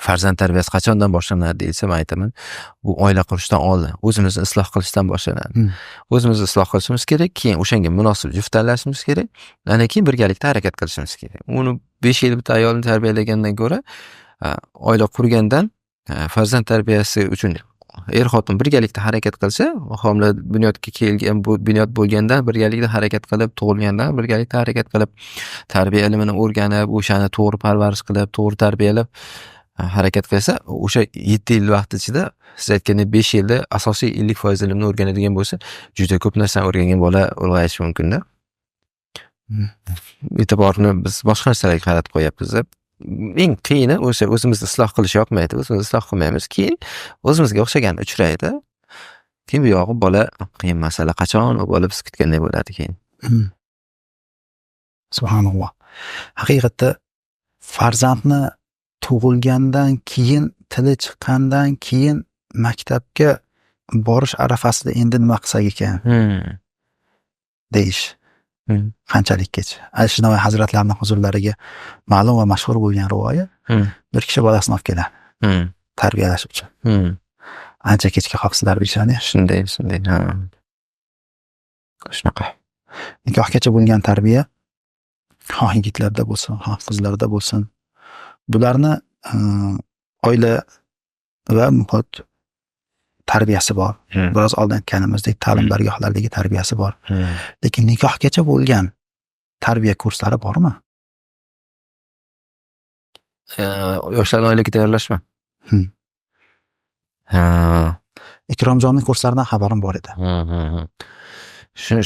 farzand tarbiyasi qachondan boshlanadi deysa, men aytaman, bu oila qurishdan oldin, o'zimizni isloh qilishdan boshlanadi. O'zimizni isloh qilishimiz kerak, keyin o'shanga munosib juft tanlashimiz kerak, ana keyin birgalikda harakat qilishimiz kerak. Uni 5 yil bitta ayolni tarbiyalagandan ko'ra, oila qurgandan farzand tarbiyasi uchun xotin birgalikda harakat qilsa, homila bunyodga kelgan bunyod bo'lganda birgalikda harakat qilib, tug'ilgandan birgalikda harakat qilib, tarbiya ilmini o'rganib, o'shani to'g'ri parvarish qilib, to'g'ri tarbiyalab harakat qilsa, o'sha 7 yil vaqt ichida siz aytgandek 5 yilda asosiy 50% ilmni o'rganadigan bo'lsa, juda ko'p narsani o'rgangan bola ulg'ayishi mumkin-da. E'tiborni biz boshqa narsalarga qaratib qo'yapmiz. Eng qiyini o'sha o'zimizni isloh qilish yoqmaydi. O'zimizni isloh qilmaymiz. Keyin o'zimizga o'xshagan uchraydi. Keyin bu yog'i bola qiyin masala. Qachon u bola biz kutganday bo'ladi keyin. Subhanalloh. Haqiqatda farzandni tug'ilgandan keyin, tili chiqqandan keyin maktabga borish arafasida endi nima qilsak ekan? Deyish. Qanchalikgacha. Alisher Navoiy hazratlarining huzurlariga ma'lum va mashhur bo'lgan rivoyat. Bir kishi bolasini olib keladi. Tarbiyalash uchun. Ancha kechga qolibsizlar deyishadi. Shunday. Shunaqa. Nikohgacha bo'lgan tarbiya xoh yigitlarda bo'lsin, xoh qizlarda bo'lsin. Bularni oila va muhit tarbiyasi bor. Biroz oldin aytganimizdek ta'lim dargohlaridagi tarbiyasi bor. Lekin nikohgacha bo'lgan tarbiya kurslari bormi? Yoshlarni oilaga tayyorlashmi? Hmm. Ha. Ikromjonning kurslaridan xabarim bor edi.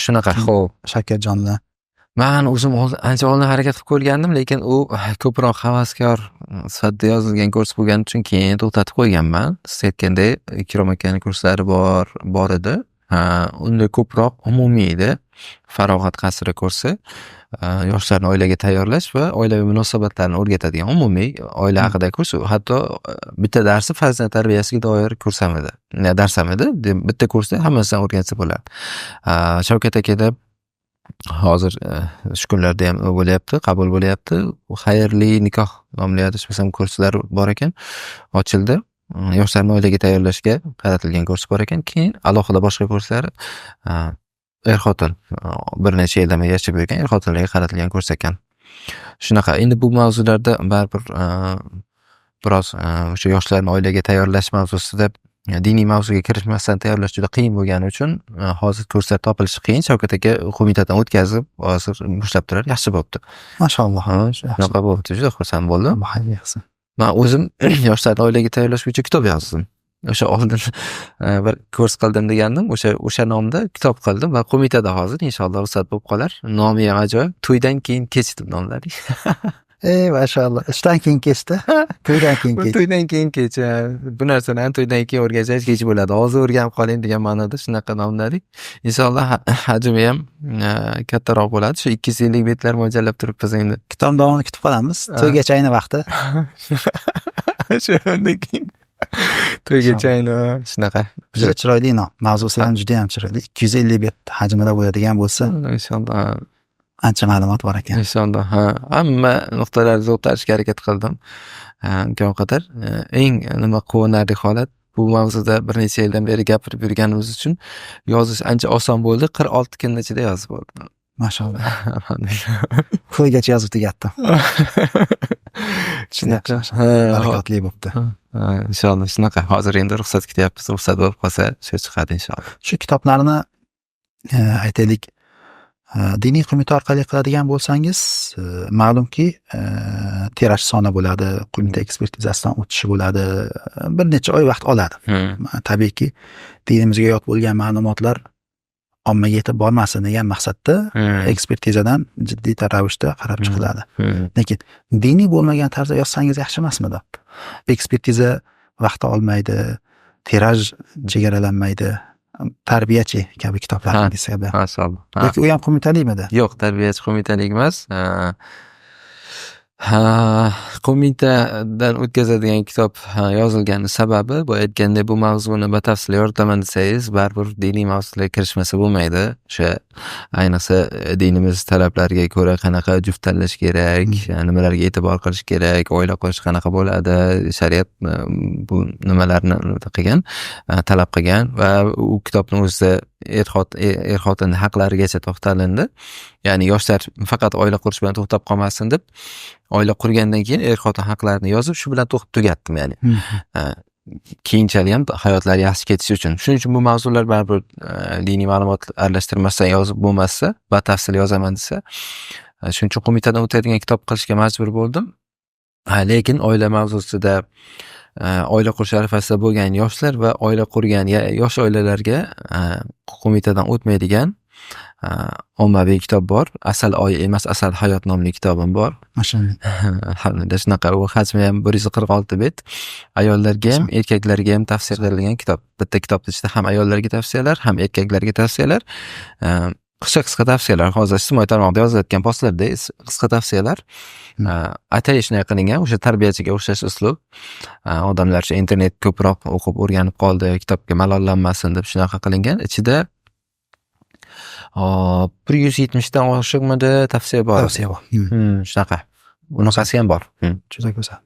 Shunaqa. Xo'p. Shavkatjonni Men o'zim ancha oldin harakat qilib ko'rgandim, lekin u ko'proq havaskor sifatida yozilgan kurs bo'lgani uchun keyin to'xtatib qo'yganman. Siz aytgandek, Ikrom akaning kurslari bor edi. Unda ko'proq umumiy edi. Farog'at qasri kursi. Yoshlarni oilaga tayyorlash va oilaviy munosabatlarni o'rgatadigan umumiy oila haqida kurs. Hatto bitta darsi farzand tarbiyasiga doir kurs ham edi. Dars ham edi. Bitta kursda hammasidan o'rgansa bo'ladi. Shavkat akada hozir shu kunlarda ham bo'lyapti, qabul bo'lyapti. Xayrli nikoh nomli adashmasam kurslar bor ekan, ochildi. Yoshlarni oilaga tayyorlashga qaratilgan kurs bor ekan. Keyin alohida boshqa kurslar er-xotin bir necha yildan beri yashab yurgan er-xotinlarga qaratilgan kurs ekan. Shunaqa. Endi bu mavzularda baribir biroz o'sha yoshlarni oilaga tayyorlash mavzusida diniy mavzuga kirishmasdan tayyorlash juda qiyin bo'lgani uchun hozir kurslar topilishi qiyin. Shavkat aka qo'mitadan o'tkazib, hozir boshlab turar. Yaxshi bo'pti. Mashalloh. Shunaqa bo'pti. Juda xursand bo'ldim. Xayr bo'lsin. Men o'zim yoshlarni oilaga tayyorlash bo'yicha kitob yozdim. O'sha oldin bir kurs qildim degandim. O'sha nomda kitob qildim va qo'mitada hozir inshaalloh ruxsat bo'lib qolar. Nomi ham ajoyib. To'ydan keyin kech deb nomladi. Mashalloh. Ishdan keyin kechdi. To'ydan keyin kech. To'ydan keyin kech. Bu narsani to'ydan keyin o'rgansangiz kech bo'ladi. Hozir o'rganib qoling degan ma'noda shunaqa nomladik. Inshaalloh hajmi ham kattaroq bo'ladi. Shu 250 betlar mo'ljallab turibmiz endi. Kitob davomini kutib qolamiz. To'ygacha ayni vaqti. Shundan keyin to'ygacha ayni shunaqa. Juda chiroyli nom. Mavzusi ham juda ham chiroyli. 250 bet hajmida bo'ladigan bo'lsa, inshaalloh ancha ma'lumot bor ekan. Inshaalloh. Hamma nuqtalarni o'tashga harakat qildim. Imkon qadar eng quvonarli holat bu mavzuda bir necha yildan beri gapirib yurganimiz uchun yozish ancha oson bo'ldi. 46 kun ichida yozib bo'ldim. Mashalloh. Alhamdulillah. To'ygacha yozib tugatdim. Shunaqa. Barakotli bo'pti. Inshaalloh shunaqa. Hozir endi ruxsat kutyapmiz. Ruxsat bo'lib qolsa shu chiqadi inshaalloh. Shu kitoblarni aytaylik diniy qo'mita orqali qiladigan bo'lsangiz, ma'lumki tiraj soni bo'ladi, qo'mita ekspertizasidan o'tishi bo'ladi, bir necha oy vaqt oladi. Tabiiyki dinimizga yot bo'lgan ma'lumotlar ommaga yetib bormasin degan maqsadda ekspertizadan jiddiy ravishda qarab chiqiladi. Lekin diniy bo'lmagan tarzda yozsangiz yaxshi emasmidi? Ekspertiza vaqti olmaydi, tiraj chegaralanmaydi. Tarbiyachi kabi kitoblaringiz kabi. Maşallah. Yoki u ham qo'mitalikmidi? Yo'q, tarbiyachi qo'mitalik emas. Qo'mitadan o'tkazadigan kitob yozilgani sababi bu aytgandek bu mavzuni batafsil yoritaman desangiz baribir diniy mavzularga kirishmasa bo'lmaydi. O'sha ayniqsa dinimiz talablariga ko'ra qanaqa juft tanlash kerak, nimalarga e'tibor qilish kerak, oila qurish qanaqa bo'ladi, shariat bu nimalarni qilgan, talab qilgan va u kitobning o'zida er-xotin haqlarigacha to'xtalindi. Ya'ni yoshlar faqat oila qurish bilan to'xtab qolmasin deb oila qurgandan keyin er-xotin haqlarini yozib shu bilan to'xtab tugatdim ya'ni. Keyinchalik ham hayotlari yaxshi ketishi uchun. Shuning uchun bu mavzular baribir diniy ma'lumot aralashtirmasdan yozib bo'lmasa, batafsil yozaman desa, shuning uchun qo'mitadan o'tadigan kitob qilishga majbur bo'ldim. Lekin oila mavzusida oila qurish arafasida bo'lgan yoshlar va oila qurgan yosh oilalarga qo'mitadan o'tmaydigan ommaviy kitob bor. Asal oy emas, asal hayot nomli kitobim bor. Alhamdulillah shunaqa. U hajmi ham 146 bet. Ayollarga ham, erkaklarga ham tavsiya qilingan kitob. Bitta kitobning ichida ham ayollarga tavsiyalar, ham erkaklarga tavsiyalar. Qisqa tavsiyalar. Hozir ijtimoiy tarmoqda yozilayotgan postlarda qisqa tavsiyalar. Atay shunday qilingan, o'sha tarbiyachiga o'xshash uslub. Odamlar shu internet ko'proq o'qib o'rganib qoldi, kitobga malollanmasin deb shunaqa qilingan. Ichida 170 dan oshiqmidi tavsiya bor. Tavsiya bor. Shunaqa. Bunaqasi ham bor. Juda go'zal.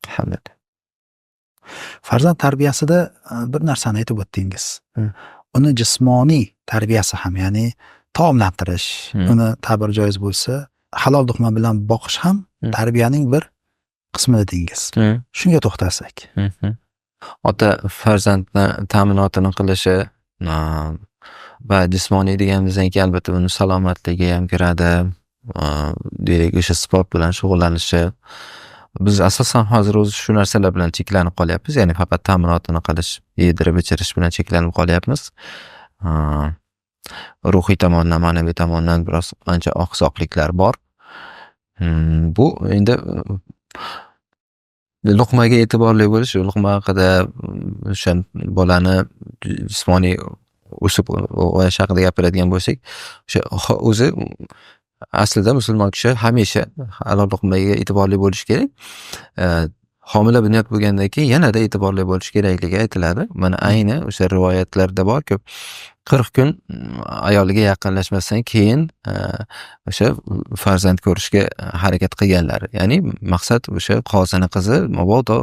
Alhamdulillah. Farzand tarbiyasida bir narsani aytib o'tdingiz. Uni jismoniy tarbiyasi ham, ya'ni taomlantirish, uni ta'bir joiz bo'lsa, halol luqma bilan boqish ham tarbiyaning bir qismi dedingiz. Shunga to'xtalsak. Ota farzandni ta'minotini qilishi va jismoniy deganimizdan keyin albatta uni salomatligi ham kiradi. Deylik, o'sha sport bilan shug'ullanishi. Biz asosan hozir o'zi shu narsalar bilan cheklanib qolyapmiz. Ya'ni faqat ta'minotini qilish, yedirib ichirish bilan cheklanib qolyapmiz. Ruhiy tomondan, ma'naviy tomondan biroz ancha oqsoqliklar bor. Bu endi luqmaga e'tiborli bo'lish, luqma haqida o'sha bolani jismoniy o'sib o'yish haqida gapiradigan bo'lsak, o'sha o'zi aslida musulmon kishi hamisha halol luqmaga e'tiborli bo'lishi kerak. Homila bunyod bo'lgandan keyin yanada e'tiborli bo'lish kerakligi aytiladi. Mana ayni o'sha rivoyatlarda bor-ku, 40 kun ayoliga yaqinlashmasdan keyin o'sha farzand ko'rishga harakat qilganlar. Ya'ni maqsad o'sha qozini qizi mabodo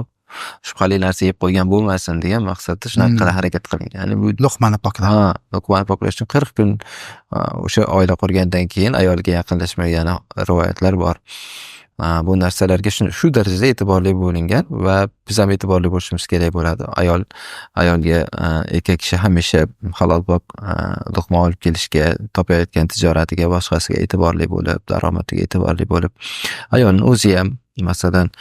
shubhali narsa yeb qo'ygan bo'lmasin degan maqsadda shunaqa qilib harakat qiling. Ya'ni bu Luqmani poklash. luqmani poklash uchun 40 kun o'sha oila qurgandan keyin ayoliga yaqinlashmagan rivoyatlar bor. Bu narsalarga shu darajada e'tiborli bo'lingan va biz ham e'tiborli bo'lishimiz kerak bo'ladi. Ayolga erkak kishi hamisha halolbop luqma olib kelishga, topayotgan tijoratiga, boshqasiga e'tiborli bo'lib, daromadiga e'tiborli bo'lib, ayolning o'zi ham masalan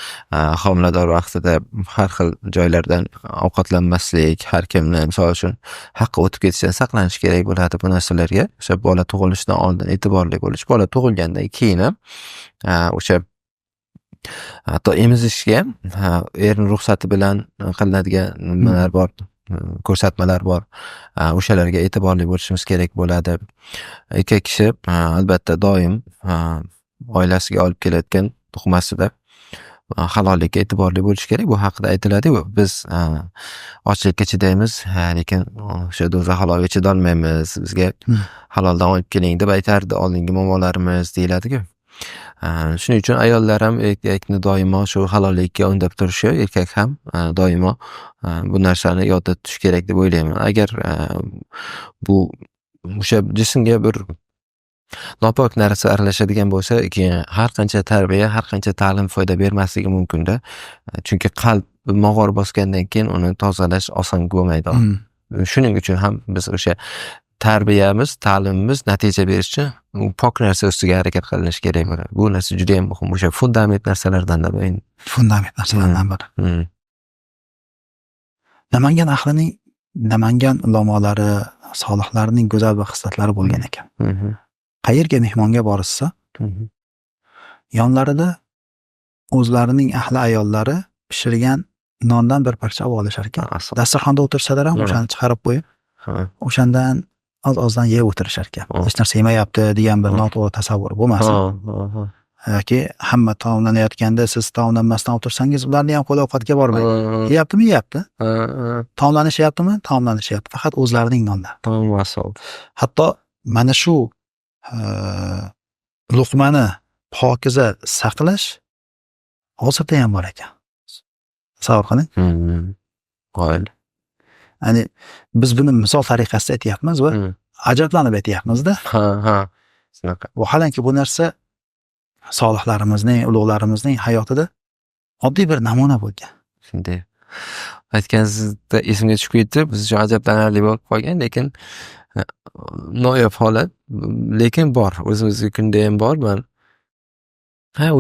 homilador vaqtida har xil joylardan ovqatlanmaslik, har kimni misol uchun haqqi o'tib ketishdan saqlanish kerak bo'ladi. Bu narsalarga o'sha bola tug'ilishidan oldin e'tiborli bo'lish, bola tug'ilgandan keyin ham o'sha hatto emizishga erning ruxsati bilan qilinadigan nimalar bor, ko'rsatmalar bor. O'shalarga e'tiborli bo'lishimiz kerak bo'ladi. Erkak kishi albatta doim oilasiga olib kelayotgan luqmasida halollikka e'tiborli bo'lish kerak. Bu haqida aytiladi-ku, biz ochlikka chidaymiz, lekin o'sha do'zax halolga chidolmaymiz. Bizga haloldan olib keling deb aytardi oldingi momolarimiz, deyiladi-ku. Shuning uchun ayollar ham erkakni doimo shu halollikka undab turishi, erkak ham doimo bu narsani yodda tutish kerak deb o'ylayman. Agar bu o'sha jismga bir nopok narsa aralashadigan bo'lsa, keyin har qancha tarbiya, har qancha ta'lim foyda bermasligi mumkin-da. Chunki qalb mog'or bosgandan keyin uni tozalash oson bo'lmaydi. Shuning uchun ham biz o'sha tarbiyamiz, ta'limimiz natija berish uchun pok narsa ustiga harakat qilinishi kerak bo'ladi. Bu narsa juda ham muhim. O'sha fundament narsalardan biri. Fundament narsalardan biri. Namangan ahlining, Namangan ulamolari, solihlarining go'zal bir xislatlari bo'lgan ekan. Qayerga mehmonga borishsa, yonlarida o'zlarining ahli ayollari pishirgan nondan bir parcha olib olishar ekan. Dasturxonda o'tirsalar ham o'shani chiqarib qo'yib, o'shandan oz-ozdan yeb o'tirishar ekan. Hech narsa yemayapti degan bir noto'g'ri tasavvur bo'lmasin. Yoki hamma taomlanayotganda siz taomlanmasdan o'tirsangiz, ularni ham qo'l ovqatga bormaydi. Yeyaptimi? Yeyapti. Taomlanishyaptimi? Taomlanishyapti. Faqat o'zlarining nonlar. Hatto mana shu luqmani pokiza saqlash hozirda ham bor ekan. Tasavvur qiling. Ya'ni biz buni misol tariqasida aytyapmiz va ajablanib aytyapmiz-da. Shunaqa. Vaholanki bu narsa solihlarimizning, ulug'larimizning hayotida oddiy bir namuna bo'lgan. Shunday. Aytganingizda esimga tushib ketdi. Biz uchun ajablanarli bo'lib qolgan, lekin noyob holat, lekin bor. O'zimizga kunda ham bor. Men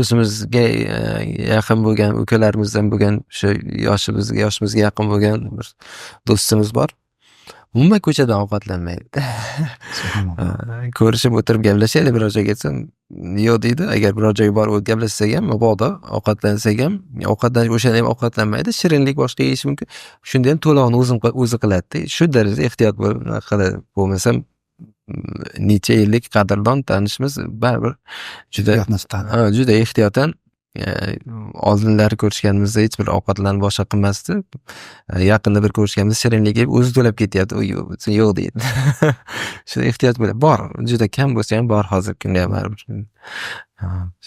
o'zimizga yaqin bo'lgan, ukalarimizdan bo'lgan, o'sha yoshimizga yaqin bo'lgan bir do'stimiz bor. Umuman ko'chadan ovqatlanmaydi. Ko'rishib o'tirib gaplashaylik, biror joyga ketsam, yo'q deydi. Agar biror joyga borib gaplashsak ham, mabodo ovqatlansak ham, o'shanda ham ovqatlanmaydi. Shirinlik boshqa yeyish mumkin. Shunda ham to'lovni o'zi qiladi. Shu darajada ehtiyot bo'lmasam, necha yillik qadrdon tanishimiz baribir juda ehtiyotan oldinlari ko'rishganimizda hech bir ovqatlarni boshqa qilmasdi. Yaqinda bir ko'rishganimizda shirinlik yeb o'zi to'lab ketyapti. Yo'q deydi. Shu ehtiyot bo'ladi. Bor, juda kam bo'lsa ham bor hozirgi kunda ham baribir.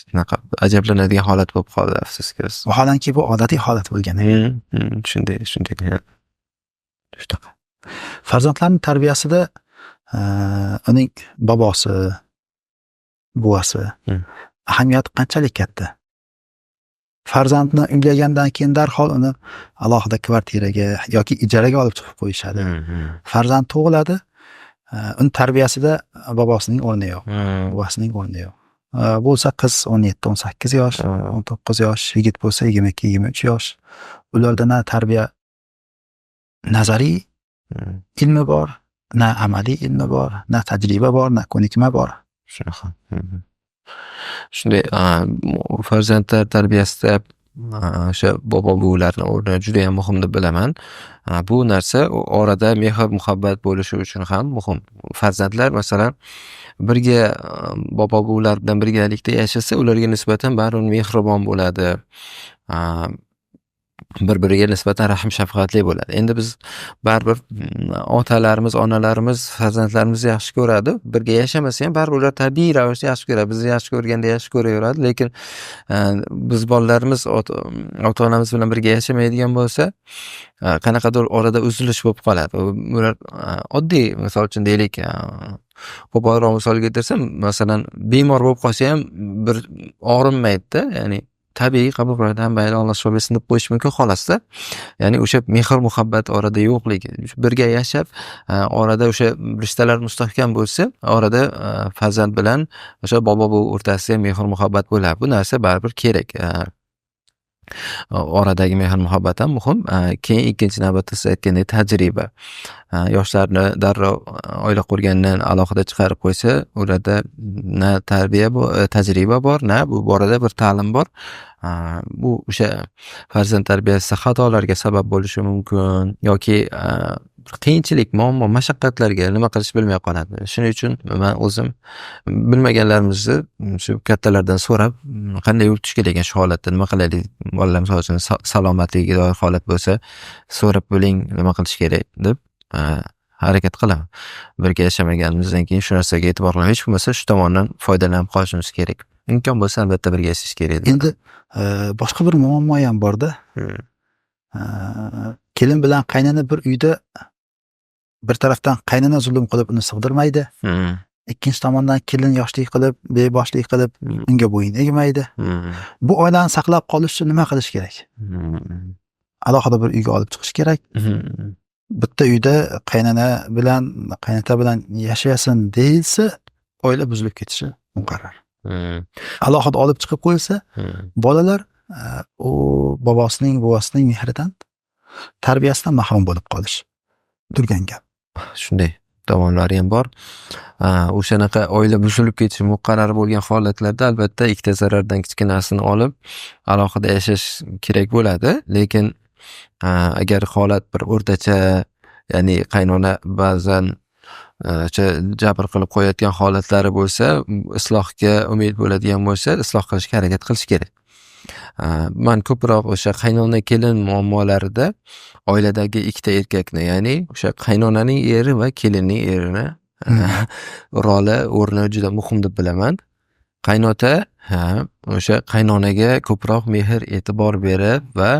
Shunaqa ajablanadigan holat bo'lib qoldi, afsuski. Vaholanki bu odatiy holat bo'lgan. Shunday. Shunaqa. Farzandlarning tarbiyasida uning bobosi, buvasi, ahamiyati qanchalik katta. Farzandni uylagandan keyin darhol uni alohida kvartiraga yoki ijaraga olib chiqib qo'yishadi. Farzand tug'iladi, uni tarbiyasida bobosining o'rni yo'q, buvasining o'rni yo'q. Bo'lsa qiz 17-18 yosh, 19 yosh, yigit bo'lsa 22-23 yosh. Ularda na tarbiya nazariy ilmi bor, na amaliy ilmi bor, na tajriba bor, na ko'nikma bor. Shunaqa. Shunday farzandlar tarbiyasida o'sha bobo buvilarning o'rni juda ham muhim deb bilaman. Bu narsa orada mehr muhabbat bo'lishi uchun ham muhim. Farzandlar masalan birga bobo buvilar bilan birgalikda yashasa, ularga nisbatan baribir mehribon bo'ladi. Bir-biriga nisbatan rahm shafqatli bo'ladi. Endi biz baribir otalarimiz, onalarimiz farzandlarimizni yaxshi ko'radi. Birga yashamasa ham baribir ular tabiiy ravishda yaxshi ko'radi. Bizni yaxshi ko'rganda yaxshi ko'raveradi, lekin biz bolalarimiz ota-onamiz bilan birga yashamaydigan bo'lsa, qanaqadir orada uzilish bo'lib qoladi. Ular oddiy, misol uchun deylik, qo'polroq misol keltirsam, masalan, bemor bo'lib qolsa ham bir og'rinmaydi-da, ya'ni tabiiy qabul qiladi, hammayli Alloh shifo bersin deb qo'yish mumkin xolasda. Ya'ni o'sha mehr muhabbat orada yo'qligi, birga yashab, orada o'sha rishtalar mustahkam bo'lsa, orada farzand bilan o'sha bobo buvi o'rtasida mehr muhabbat bo'ladi. Bu narsa baribir kerak. Oradagi mehr muhabbat ham muhim. Keyin ikkinchi navbatda siz aytgandek tajriba. Yoshlarni darrov oila qurgandan alohida chiqarib qo'ysa, ularda na tajriba bor, na bu borada bir ta'lim bor. Bu o'sha farzand tarbiyasida xatolarga sabab bo'lishi mumkin yoki qiyinchilik, muammo, mashaqqatlarga nima qilish bilmay qoladi. Shuning uchun men o'zim bilmaganlarimizni shu kattalardan so'rab, qanday yo'l tutish kerak shu holatda, nima qilaylik, bolalar misol uchun salomatligiga doir holat bo'lsa, so'rab bo'ling, nima qilish kerak deb harakat qilaman. Birga yashamaganimizdan keyin shu narsaga e'tibor qilib, hech bo'lmasa shu tomondan foydalanib qolishimiz kerak. Imkon bo'lsa albatta birga yashash kerak. Endi boshqa bir muammo ham bor-da. Kelin bilan qaynona bir uyda bir tarafdan qaynona zulm qilib uni sig'dirmaydi. Ikkinchi tomondan kelin yoshlik qilib, beboshlik qilib unga bo'yin egmaydi. Bu oilani saqlab qolish uchun nima qilish kerak? Alohida bir uyga olib chiqish kerak. Bitta uyda qaynona bilan, qaynota bilan yashasin deyilsa, oila buzilib ketishi muqarrar. Alohida olib chiqib qo'yilsa, bolalar u bobosining, buvasining mehridan, tarbiyasidan mahrum bo'lib qolish. Turgan gap. Shunday tomonlari ham bor. O'shanaqa oila buzilib ketishi muqarrar bo'lgan holatlarda albatta ikkita zarardan kichkinasini olib alohida yashash kerak bo'ladi, lekin agar holat bir o'rtacha, ya'ni qaynona ba'zan jabr qilib qo'yayotgan holatlari bo'lsa, islohga umid bo'ladigan bo'lsa, isloh qilishga harakat qilish kerak. Men ko'proq o'sha qaynona kelin muammolarida oiladagi ikkita erkakni, ya'ni o'sha qaynonaning eri va kelinning erini roli, o'rni juda muhim deb bilaman. Qaynota o'sha qaynonaga ko'proq mehr, e'tibor berib va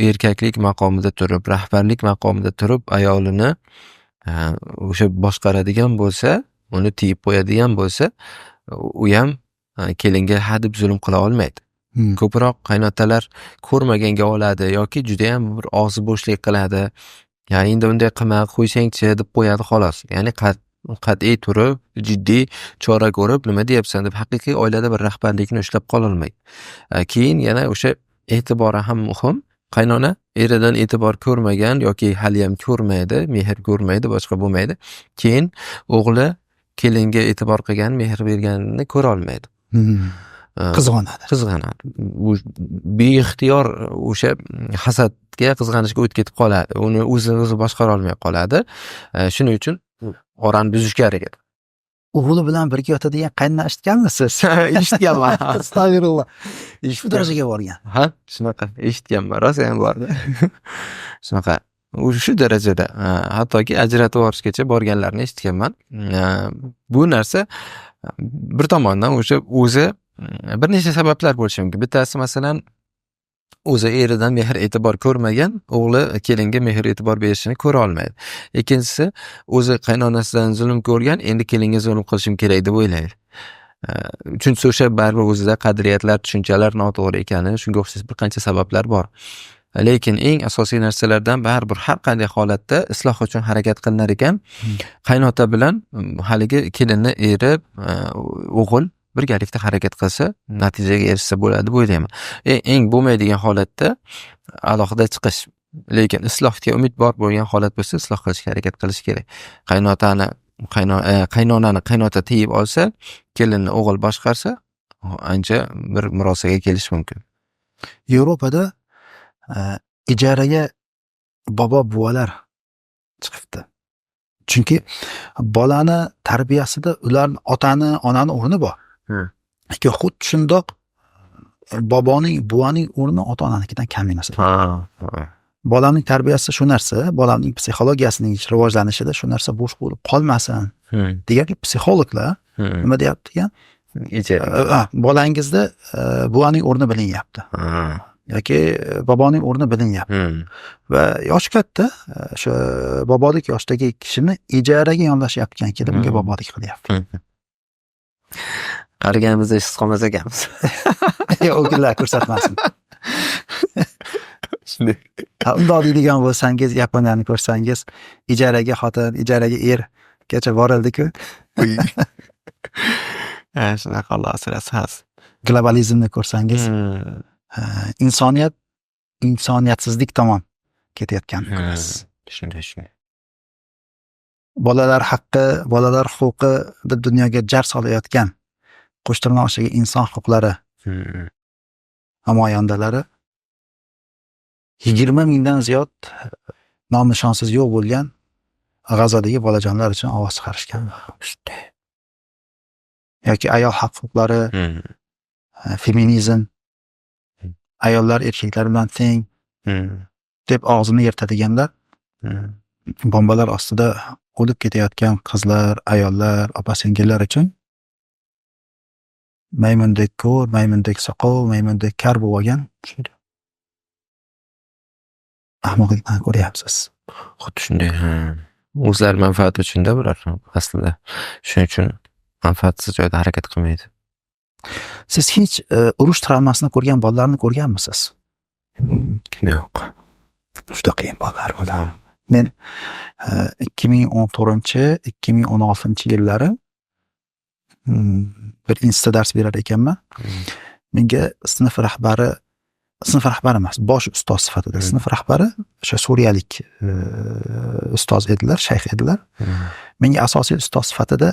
erkaklik maqomida turib, rahbarlik maqomida turib, ayolini o'sha boshqaradigan bo'lsa, uni tiyib qo'yadigan bo'lsa, u ham kelinga hadeb zulm qila olmaydi. Ko'proq qaynotalar ko'rmaganga oladi yoki juda ham bir og'zi bo'shlik qiladi. Ya'ni endi unday qilma, qo'ysangchi deb qo'yadi xolos. Ya'ni qat'iy turib, jiddiy chora ko'rib, nima deyapsan deb haqiqiy oilada bir rahbarlikni ushlab qola olmaydi. Keyin yana o'sha e'tibori ham muhim. Qaynona eridan e'tibor ko'rmagan yoki hali ham ko'rmaydi, mehr ko'rmaydi, boshqa bo'lmaydi. Keyin o'g'li kelinga e'tibor qilgan, mehr berganini ko'ra olmaydi. Qizg'anadi. Bu beixtiyor o'sha hasadga, qizg'anishga o'tib ketib qoladi. Uni o'zi boshqara olmay qoladi. Shuning uchun orani buzishga harakat. O'g'li bilan birga yotadigan qaynona eshitganmisiz? Eshitganman. Astag'firullah. Shu darajaga borgan. Ha, shunaqa eshitganman, rosa ham bordi. Shunaqa shu darajada, hattoki ajratib yuborishgacha borganlarni eshitganman. Bu narsa bir tomondan o'sha o'zi bir nechta sabablar bo'lishi mumkin. Bittasi masalan o'zi eridan mehr e'tibor ko'rmagan, o'g'li kelinga mehr e'tibor berishini ko'ra olmaydi. Ikkinchisi o'zi qaynonasidan zulm ko'rgan, endi kelinga zulm qilishim kerak deb o'ylaydi. Uchinchisi o'sha baribir o'zida qadriyatlar, tushunchalar noto'g'ri ekani, shunga o'xshash bir qancha sabablar bor. Lekin eng asosiy narsalardan baribir har qanday holatda isloh uchun harakat qilinar ekan, qaynota bilan haligi kelinni eri, o'g'il birgalikda harakat qilsa, natijaga erishsa bo'ladi deb o'ylayman. Eng bo'lmaydigan holatda alohida chiqish. Lekin islohga umid bor bo'lgan holat bo'lsa, isloh qilishga harakat qilish kerak. Qaynonani qaynota tiyib olsa, kelinni o'g'il boshqarsa, ancha bir murosaga kelish mumkin. Yevropada ijaraga bobo buvalar chiqibdi. Chunki bolani tarbiyasida ularni otani, onani o'rni bor. Lekin xuddi shundoq boboning, buvaning o'rni ota-onanikidan kam emas. Bolaning tarbiyasi shu narsa, bolaning psixologiyasining rivojlanishida shu narsa bo'sh bo'lib qolmasin. Deganki psixologlar nima deyapti degan? Bolangizda buvaning o'rni bilinyapti. Yoki boboning o'rni bilinyapti. Va yoshi katta, o'sha bobolik yoshdagi kishini ijaraga yondashayotgan kelib unga bobolik qilyapti. Qariganimizda his qilmas ekanmiz. O kunlar ko'rsatmasin. Undoq deydigan bo'lsangiz, Yaponiyani ko'rsangiz, ijaraga xotin, ijaraga ergacha borildi-ku. Shunaqa Alloh asrasin. Globalizmni ko'rsangiz, insoniyatsizlik tomon ketayotgan ko'rasiz. Shunday. Bolalar haqqi, bolalar huquqi deb dunyoga jar solayotgan qo'shtirnoq ichiga inson huquqlari namoyandalari 20 mingdan ziyod nom-nishonsiz yo'q bo'lgan G'azodagi bolajonlar uchun ovoz chiqarishgan. Yoki ayol huquqlari, feminizm, ayollar erkaklar bilan teng deb og'zini yirtadiganlar, bombalar ostida o'lib ketayotgan qizlar, ayollar, opa-singillar uchun maymundek ko'r, maymundek soqov, maymundek kar bo'lgan ahmoqlikni ko'ryapsiz. Xuddi shunday. O'zlari manfaati uchun-da bular aslida. Shuning uchun manfaatsiz joyda harakat qilmaydi. Siz hech urush travmasini ko'rgan bolalarni ko'rganmisiz? Yo'q. Juda qiyin bolalar ular. Men 2014-2016 yillari bir institutda dars berar ekanman. Menga sinf rahbari emas, bosh ustoz sifatida sinf rahbari o'sha suriyalik ustoz edilar, shayx edilar. Menga asosiy ustoz sifatida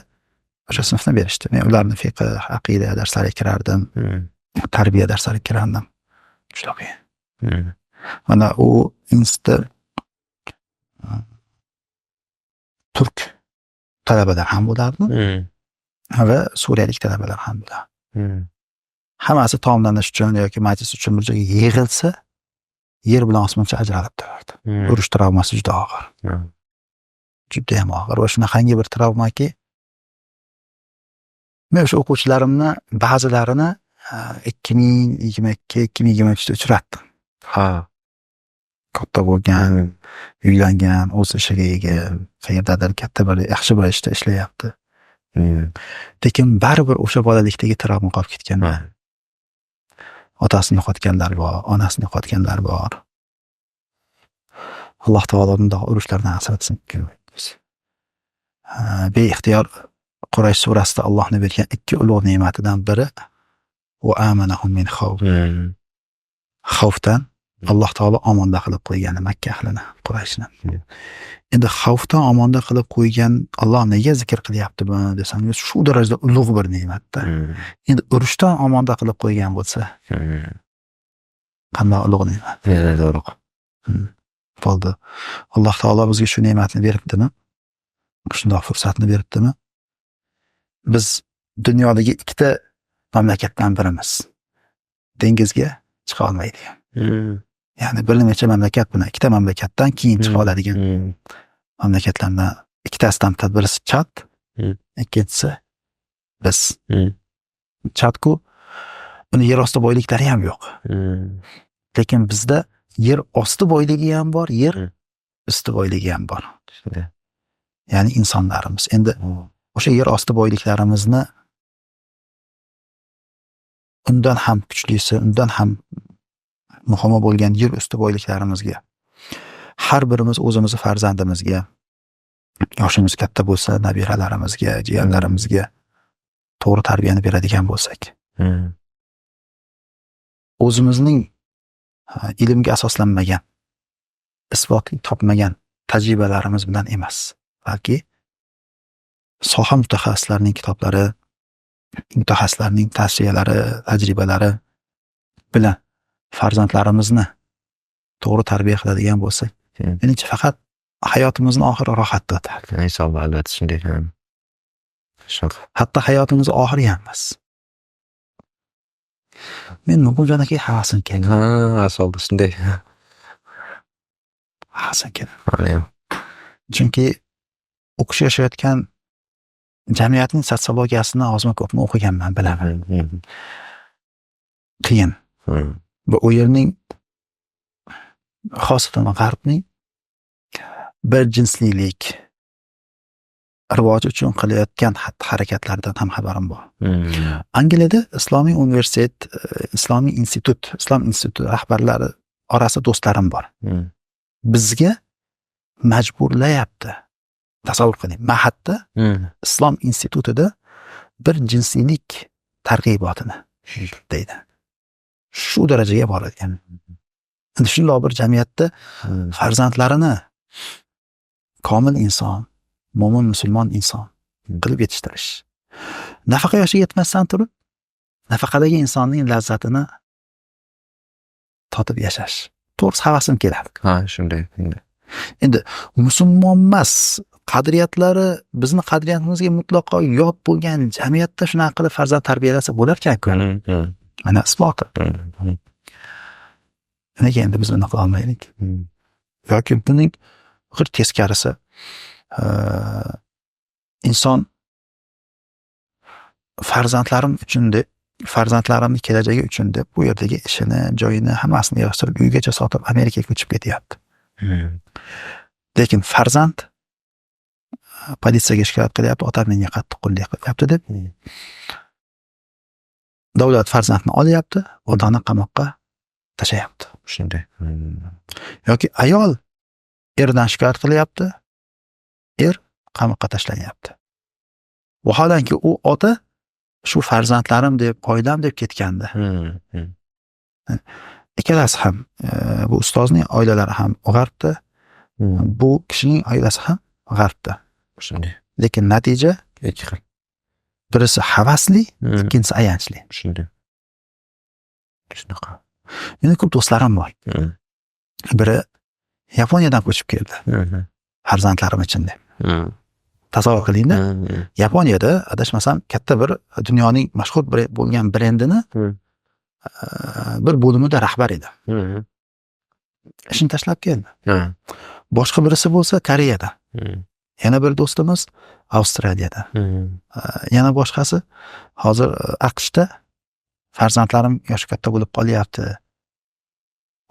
o'sha sinfni berishdi. Men ularni fiqh, aqida darslariga kirardim, tarbiya darslariga kirardim. Juda qiyin. Mana u institut turk talabalar ham bo'lardi va suriyalik talabalar ham bo'lardi. Hammasi taomlanish uchun yoki majlis uchun bir joyga yig'ilsa, yer bilan osmoncha ajralib turardi. Urush travmasi juda og'ir. Juda ham og'ir va shunaqangi bir travmaki, men o'sha o'quvchilarimni ba'zilarini 2022-2023da uchratdim. Katta bo'lgan, uylangan, o'z ishiga ega, qayerdadir katta bir yaxshi bir ishda ishlayapti. Lekin baribir o'sha bolalikdagi travma qolib ketgan. Otasini yo'qotganlar bor, onasini yo'qotganlar bor. Alloh taolo bunday urushlardan asratsin. Beixtiyor Quraysh surasida Allohning bergan ikki ulug' ne'matidan biri va amanahum min xavf. Xavfdan Alloh taolo omonda qilib qo'ygani Makka ahlini, Qurayshni. Endi xavfdan omonda qilib qo'ygan Alloh nega zikr qilyapti buni desangiz, shu darajada ulug' bir ne'matda. Endi urushdan omonda qilib qo'ygan bo'lsa, qanday ulug' ne'mat. Bo'ldi. Alloh taolo bizga shu ne'matni beribdimi? Shunday fursatni beribdimi? Biz dunyodagi ikkita mamlakatdan birimiz. Dengizga chiqa olmaydi. Ya'ni bir necha mamlakat buni, ikkita mamlakatdan keyin chiqa oladigan mamlakatlardan ikkitasidan birisi Chad, ikkinchisi biz. Chadku uni yer osti boyliklari ham yo'q. Lekin bizda yer osti boyligi ham bor, yer usti boyligi ham bor. Ya'ni insonlarimiz. Endi o'sha yer osti boyliklarimizni undan ham kuchlisi, undan ham muhimi bo'lgan yer usti boyliklarimizga, har birimiz o'zimizni farzandimizga, yoshimiz katta bo'lsa nabiralarimizga, jiyanlarimizga to'g'ri tarbiyani beradigan bo'lsak, o'zimizning ilmga asoslanmagan, isbotlik topmagan tajribalarimiz bilan emas, balki soha mutaxassislarining kitoblari, mutaxassislarning tavsiyalari, tajribalari bilan farzandlarimizni to'g'ri tarbiya qiladigan bo'lsak, menimcha faqat hayotimizni oxiri rohatda o'tadi. Inshaalloh, albatta shunday ham. Hatto hayotimiz oxiri ham emas. Men Muquljon aka havasim keldi. Asolda shunday. Havasim keldi. Mana Chunki o'qish yashayotgan jamiyatning sotsiologiyasini ozmi ko'pmi o'qiganman, bilaman. Qiyin. Va u yerning xosatan g'arbning bir jinslilik rivoji uchun qilayotgan harakatlardan ham xabarim bor. Angliyada Islomiy universitet, Islom instituti rahbarlari orasida do'stlarim bor. Bizga majburlayapti. Tasavvur qiling, Mahatda Islom institutida bir jinsiylik targ'ibotini deydi. Shu darajaga boradigan. Endi shunday bir jamiyatda farzandlarini komil inson, mo'min musulmon inson qilib yetishtirish. Nafaqa yoshiga yetmasdan turib, nafaqadagi insonning lazzatini totib yashash. To'g'risi havasim keladi. Shunday. Endi musulmon emas qadriyatlari bizni qadriyatimizga mutlaqo yot bo'lgan jamiyatda shunaqa qilib farzand tarbiyalasa bo'larkan-ku. Mana isboti. Nega endi biz uni qila olmaylik? Yoki buning g'ir teskarisi inson farzandlarimning kelajagi uchun deb bu yerdagi ishini, joyini, hammasini yig'ishtirib uygacha sotib Amerikaga ko'chib ketyapti. Lekin farzand politsiyaga shikoyat qilyapti, otam menga qattiq qo'llik qilyapti deb davlat farzandni olyapti, otani qamoqqa tashlayapti. Shunday. Yoki ayol erdan shikoyat qilyapti, er qamoqqa tashlanyapti. Vaholanki u ota shu farzandlarim deb, oilam deb ketgandi. Ikkalasi ham, bu ustozning oilalari ham g'arbda, bu kishining oilasi ham g'arbda. Shunday. Lekin natija ikki xil. Birisi havasli, ikkinchisi ayanchli. Shunday. Shunaqa. Meni ko'p do'stlarim bor. Biri Yaponiyadan ko'chib keldi. Farzandlarim uchun deb. Tasavvur qiling-da. Yaponiyada adashmasam katta bir dunyoning mashhur bo'lgan brendini bir bo'limida rahbar edi. Ishini tashlab keldi. Boshqa birisi bo'lsa Koreyada. Yana bir do'stimiz Avstraliyada. Yana boshqasi hozir AQShda farzandlarim yoshi katta bo'lib qolyapti.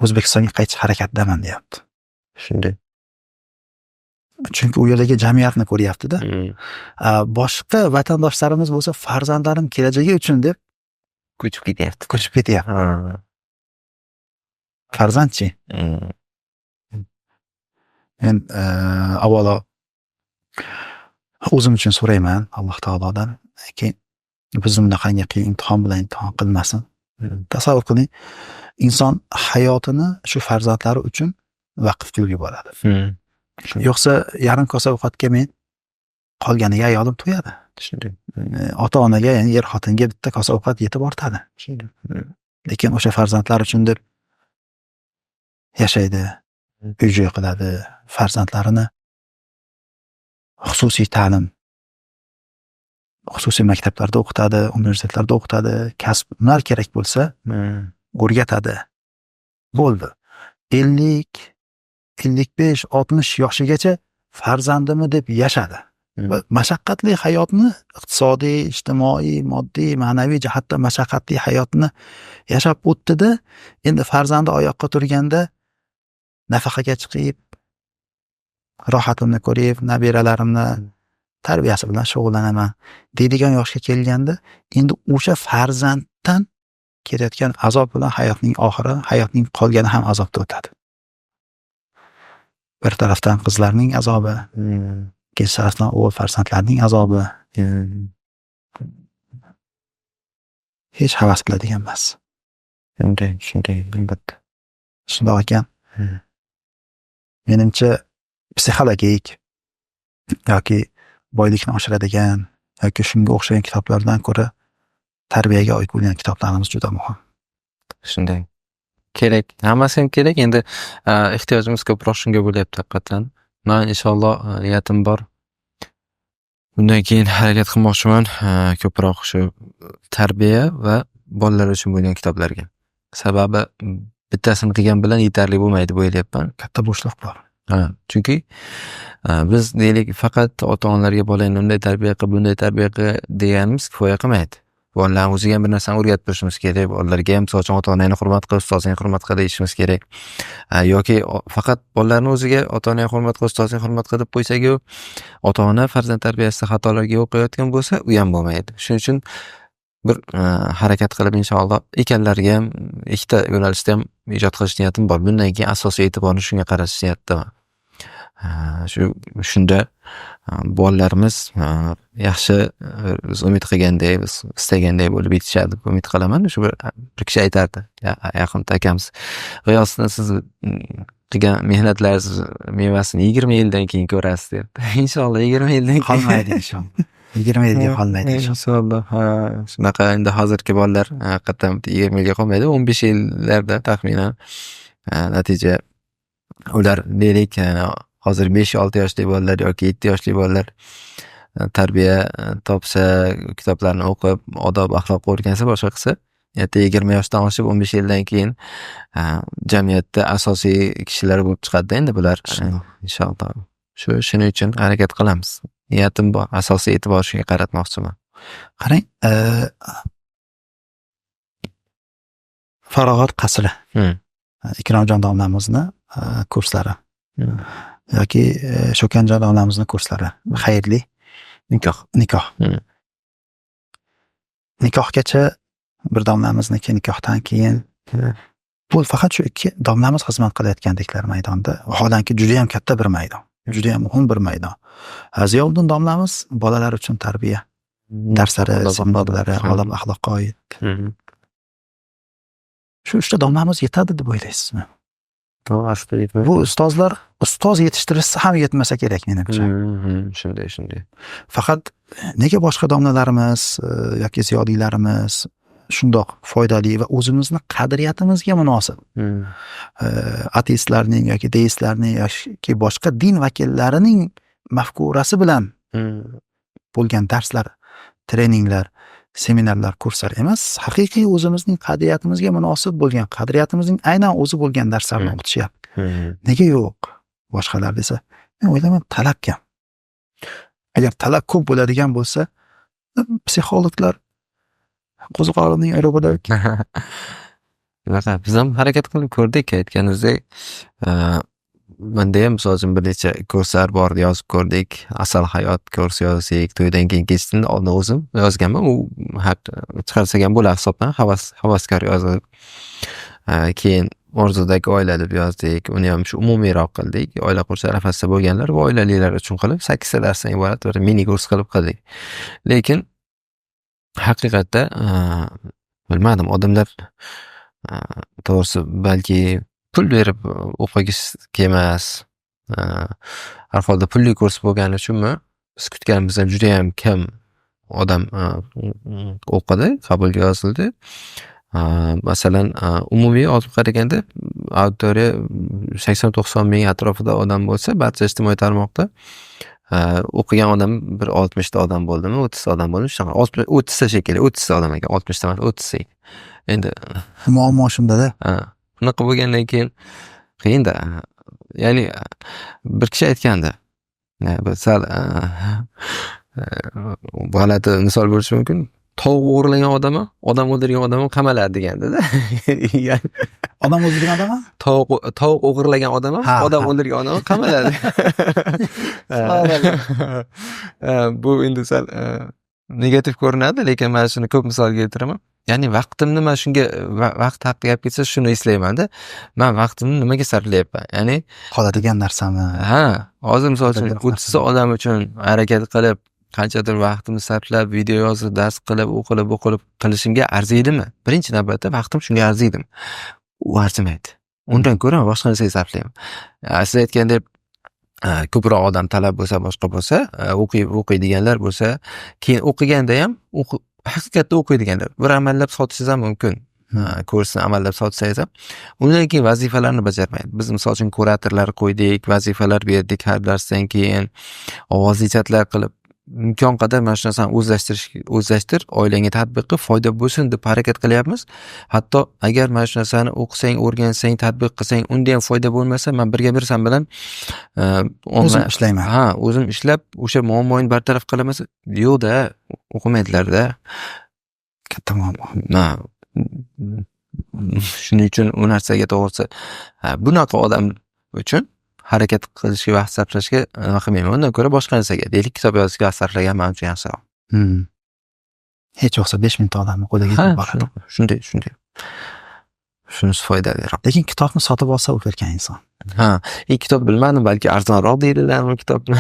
O'zbekistonga qaytish harakatidaman deyapti. Shunday. Chunki u yerdagi jamiyatni ko'ryapti-da. Boshqa vatandoshlarimiz bo'lsa farzandlarim kelajagi uchun deb Ko'chib ketyapti. Farzandchi. Men avvalo o'zim uchun so'rayman Alloh taolodan, keyin bizni bunaqangi qiyin imtihon bilan imtihon qilmasin. Tasavvur qiling, inson hayotini shu farzandlari uchun vaqf qilib yuboradi. Yo'qsa yarim kosa ovqatga men qolganiga ayolim to'yadi. Ota-onaga, ya'ni er xotinga bitta kosa ovqat yetib ortadi. Lekin o'sha farzandlar uchun deb yashaydi, uy-joy qiladi, farzandlarini xususiy ta'lim, xususiy maktablarda o'qitadi, universitetlarda o'qitadi, kasb, hunar kerak bo'lsa o'rgatadi. Bo'ldi. 50, 55, 60 yoshigacha farzandimni deb yashadi. Va mashaqqatli hayotni, iqtisodiy, ijtimoiy, moddiy, ma'naviy jihatdan mashaqqatli hayotni yashab o'tdi-da, endi farzandi oyoqqa turganda nafaqaga chiqib, rohatimni ko'rib, nabiralarimni tarbiyasi bilan shug'ullanaman deydigan yoshga kelganda, endi o'sha farzanddan kelayotgan azob bilan hayotning oxiri, hayotning qolgani ham azobda o'tadi. Bir tarafdan qizlarning azobi, ikkinchi tarafdan o'g'il farzandlarning azobi hech havas qiladigan emas. Shunday, albatta. Shundoq ekan. Menimcha psixologik yoki boylikni oshiradigan yoki shunga o'xshagan kitoblardan ko'ra tarbiyaga oid bo'lgan kitoblarimiz juda muhim. Shunday. Kerak. Hammasi ham kerak. Endi ehtiyojimiz ko'proq shunga bo'lyapti haqiqatan. Men inshaalloh niyatim bor. Bundan keyin harakat qilmoqchiman ko'proq shu tarbiya va bolalar uchun bo'lgan kitoblarga. Sababi bittasini qilgan bilan yetarli bo'lmaydi deb o'ylayapman. Katta bo'shliq bor. Chunki biz deylik faqat ota-onalarga bolani bunday tarbiya qil, bunday tarbiya qil deganimiz kifoya qilmaydi. Bolalar o'ziga ham bir narsani o'rgatib turishimiz kerak. Bolalarga ham misol uchun ota-onangni hurmat qil, ustozingni hurmat qil deyishimiz kerak. Yoki faqat bolalarni o'ziga ota-onangni hurmat qil, ustozingni hurmat qil deb qo'ysak-ku, ota-ona farzand tarbiyasida xatolarga yo'l qo'yayotgan bo'lsa, u ham bo'lmaydi. Shuning uchun bir harakat qilib inshaalloh ekanlarga ham ikkita yo'nalishda ham ijod qilish niyatim bor. Bundan keyin asosiy e'tiborni shunga qaratish niyatdaman. Shunda bolalarimiz yaxshi biz umid qilganday, biz istaganday bo'lib yetishadi deb umid qilaman. Shu bir kishi aytardi, yaqinda akamiz, "G'iyosdan siz qilgan mehnatlaringiz mevasini 20 yildan keyin ko'rasiz" deb. Inshaalloh 20 yildan keyin Qolmaydi inshaalloh. 20 yilga qolmaydi inshaalloh. Inshaalloh. Shunaqa endi hozirgi bolalar haqiqatan 20 yilga qolmaydi. 15 yillarda taxminan natija ular deylik hozir 5-6 yoshli bolalar yoki 7 yoshli bolalar tarbiya topsa, kitoblarni o'qib, odob, axloqqa o'rgansa, boshqa qilsa, erta 20 yoshdan oshib 15 yildan keyin jamiyatda asosiy kishilar bo'lib chiqadi endi bular. Inshaalloh. Shuning uchun harakat qilamiz. Niyatim bor, asosiy e'tibor shunga qaratmoqchiman. Qarang, Farog'at qasri. Ikromjon domlamizni kurslari yoki Shokanjon domlamizni kurslari. Xayrli nikoh. Nikohgacha bir domlamizniki nikohdan keyin bu faqat shu ikki domlamiz xizmat qilayotgandeklar maydonda. Vaholanki juda ham katta bir maydon. Juda ham muhim bir maydon. Ziyovuddin domlamiz bolalar uchun tarbiya darslari, seminarlari, odob axloqqa oid. Shu uchta domlamiz yetadi deb o'ylaysizmi? Bu ustozlar ustoz yetishtirishsa ham yetmasa kerak menimcha. Shunday. Faqat nega boshqa domlalarimiz yoki ziyodiylarimiz shundoq foydali va o'zimizni qadriyatimizga munosib ateistlarning yoki deistlarning yoki boshqa din vakillarining mafkurasi bilan bo'lgan darslar, treninglar, seminarlar, kurslar emas, haqiqiy o'zimizning qadriyatimizga munosib bo'lgan, qadriyatimizning aynan o'zi bo'lgan darslarni o'tishyapti. Nega yo'q? Boshqalar desa, men o'ylayman talab kam. Agar talab ko'p bo'ladigan bo'lsa, psixologlar qo'ziqorinning ayrobida biz ham harakat qilib ko'rdik, aytganimizdek. Menda ham misol uchun bir necha kurslar bor, yozib ko'rdik. Asal hayot kursi yozdik. To'ydan keyin kechdim, oldin o'zim yozganman. U chiqarsak ham bo'lar hisobdan, havaskor yozib. Keyin orzudagi oila deb yozdik. Uni ham shu umumiyroq qildik. Oila qurish arafasida bo'lganlar va oilalilar uchun qilib 8 ta darsdan iborat bir mini kurs qilib qildik. Lekin haqiqatda bilmadim, odamlar to'g'risi balki pul berib o'qigish emas. Har holda pulli kurs bo'lgani uchunmi, biz kutganimizdan juda ham kam odam o'qidi, qabulga yozildi. Masalan, umumiy olib qaraganda auditoriya 80-90 ming atrofida odam bo'lsa, barcha ijtimoiy tarmoqda o'qigan odam bir 60 ta odam bo'ldimi, 30 ta odam bo'ldimi, shunaqa 30 ta shekilli, 30 ta odam ekan, 60 ta emas, 30 ta. Endi muammo shunda-da. Bunaqa bo'lgandan keyin qiyin-da. Ya'ni bir kishi aytgandi. Sal g'alati misol bo'lishi mumkin. Tovuq o'g'irlagan odam o'ldirgan odam qamaladi degandi-da. Ya'ni odam o'ldirgan odam? Tovuq o'g'irlagan odam o'ldirgan odam qamaladi. Bu endi sal negativ ko'rinadi, lekin men shuni ko'p misol keltiraman. ya'ni vaqtimni man shunga vaqt haqida gap ketsa shuni eslaymanda. Man vaqtimni nimaga sarflayapman? Ya'ni Qoladigan narsami? hozir misol uchun Qoladigan o'ttizta odam uchun harakat qilib, qanchadir vaqtimni sarflab, video yozib, dars qilib, o'qilib qilishimga arziydimi? Birinchi navbatda vaqtim shunga arziydimi? U arzimaydi. Undan ko'ra boshqa narsaga sarflayman. Siz aytgandek ko'proq odam talab bo'lsa, boshqa bo'lsa, o'qiydiganlar bo'lsa, keyin o'qiganda ham haqiqatda o'qiydiganlar. Bir amallab sotishingiz ham mumkin. Kursni amallab sotsangiz ham, undan keyin vazifalarni bajarmaydi. Biz misol uchun kuratorlar qo'ydik, vazifalar berdik har darsdan keyin, ovozli chatlar qilib, imkon qadar mana shu narsani o'zlashtir, oilangga tatbiq qilib, foyda bo'lsin deb harakat qilyapmiz. Hatto agar mana shu narsani o'qisang, o'rgansang, tatbiq qilsang, unda ham foyda bo'lmasa, men birga bir san bilan O'zim ishlayman. O'zim ishlab, o'sha muammoni bartaraf qilaman. Yo'q-da, o'qimaydilar-da. Katta muammo. Shuning uchun u narsaga to'g'risi bunaqa odam uchun harakat qilishga, vaqt sarflashga nima qilmayman. Undan ko'ra boshqa narsaga, deylik, kitob yozishga vaqt sarflagan men uchun yaxshiroq. Hech yo'qsa 5 mingta odamni qo'liga yetib boradi. Shunday. Shunisi foydaliroq. Lekin kitobni sotib olsa o'qirkan inson. Kitob bilmadim, balki arzonroq deydilarmi kitobni.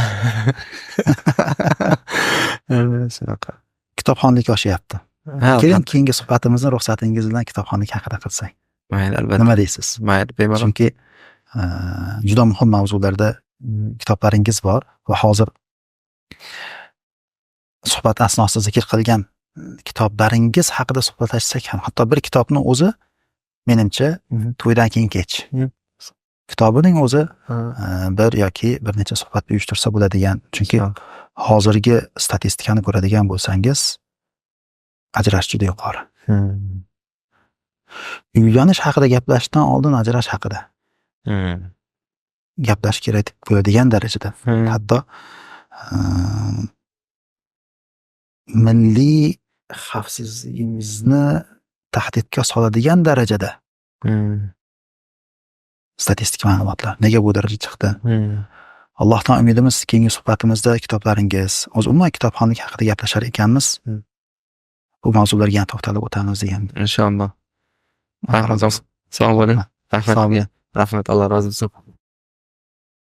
Shunaqa. Kitobxonlik oshyapti. Keyingi suhbatimizni ruxsatingiz bilan kitobxonlik haqida qilsak. Mayli, albatta. Nima deysiz? Mayli, bemalol. Chunki juda muhim mavzularda kitoblaringiz bor va hozir suhbat asnosida zikr qilgan kitoblaringiz haqida suhbatlashsak ham, hatto bir kitobni o'zi menimcha to'ydan keyin kech. Kitobining o'zi bir yoki bir necha suhbat uyushtirsa bo'ladigan. Chunki hozirgi statistikani ko'radigan bo'lsangiz, ajrash juda yuqori. Uylanish haqida gaplashishdan oldin ajrash haqida gaplash kerak deb bo'ladigan darajada. Hatto milliy xavfsizligimizni tahdidga soladigan darajada statistik ma'lumotlar. Nega bu darajaga chiqdi? Allohdan umidimiz keyingi suhbatimizda kitoblaringiz, umuman kitobxonlik haqida gaplashar ekanmiz. Bu mavzularga ham to'xtalib o'tamiz degan. Inshaalloh. Sog' bo'ling. Rahmat. Alloh rozi bo'lsin.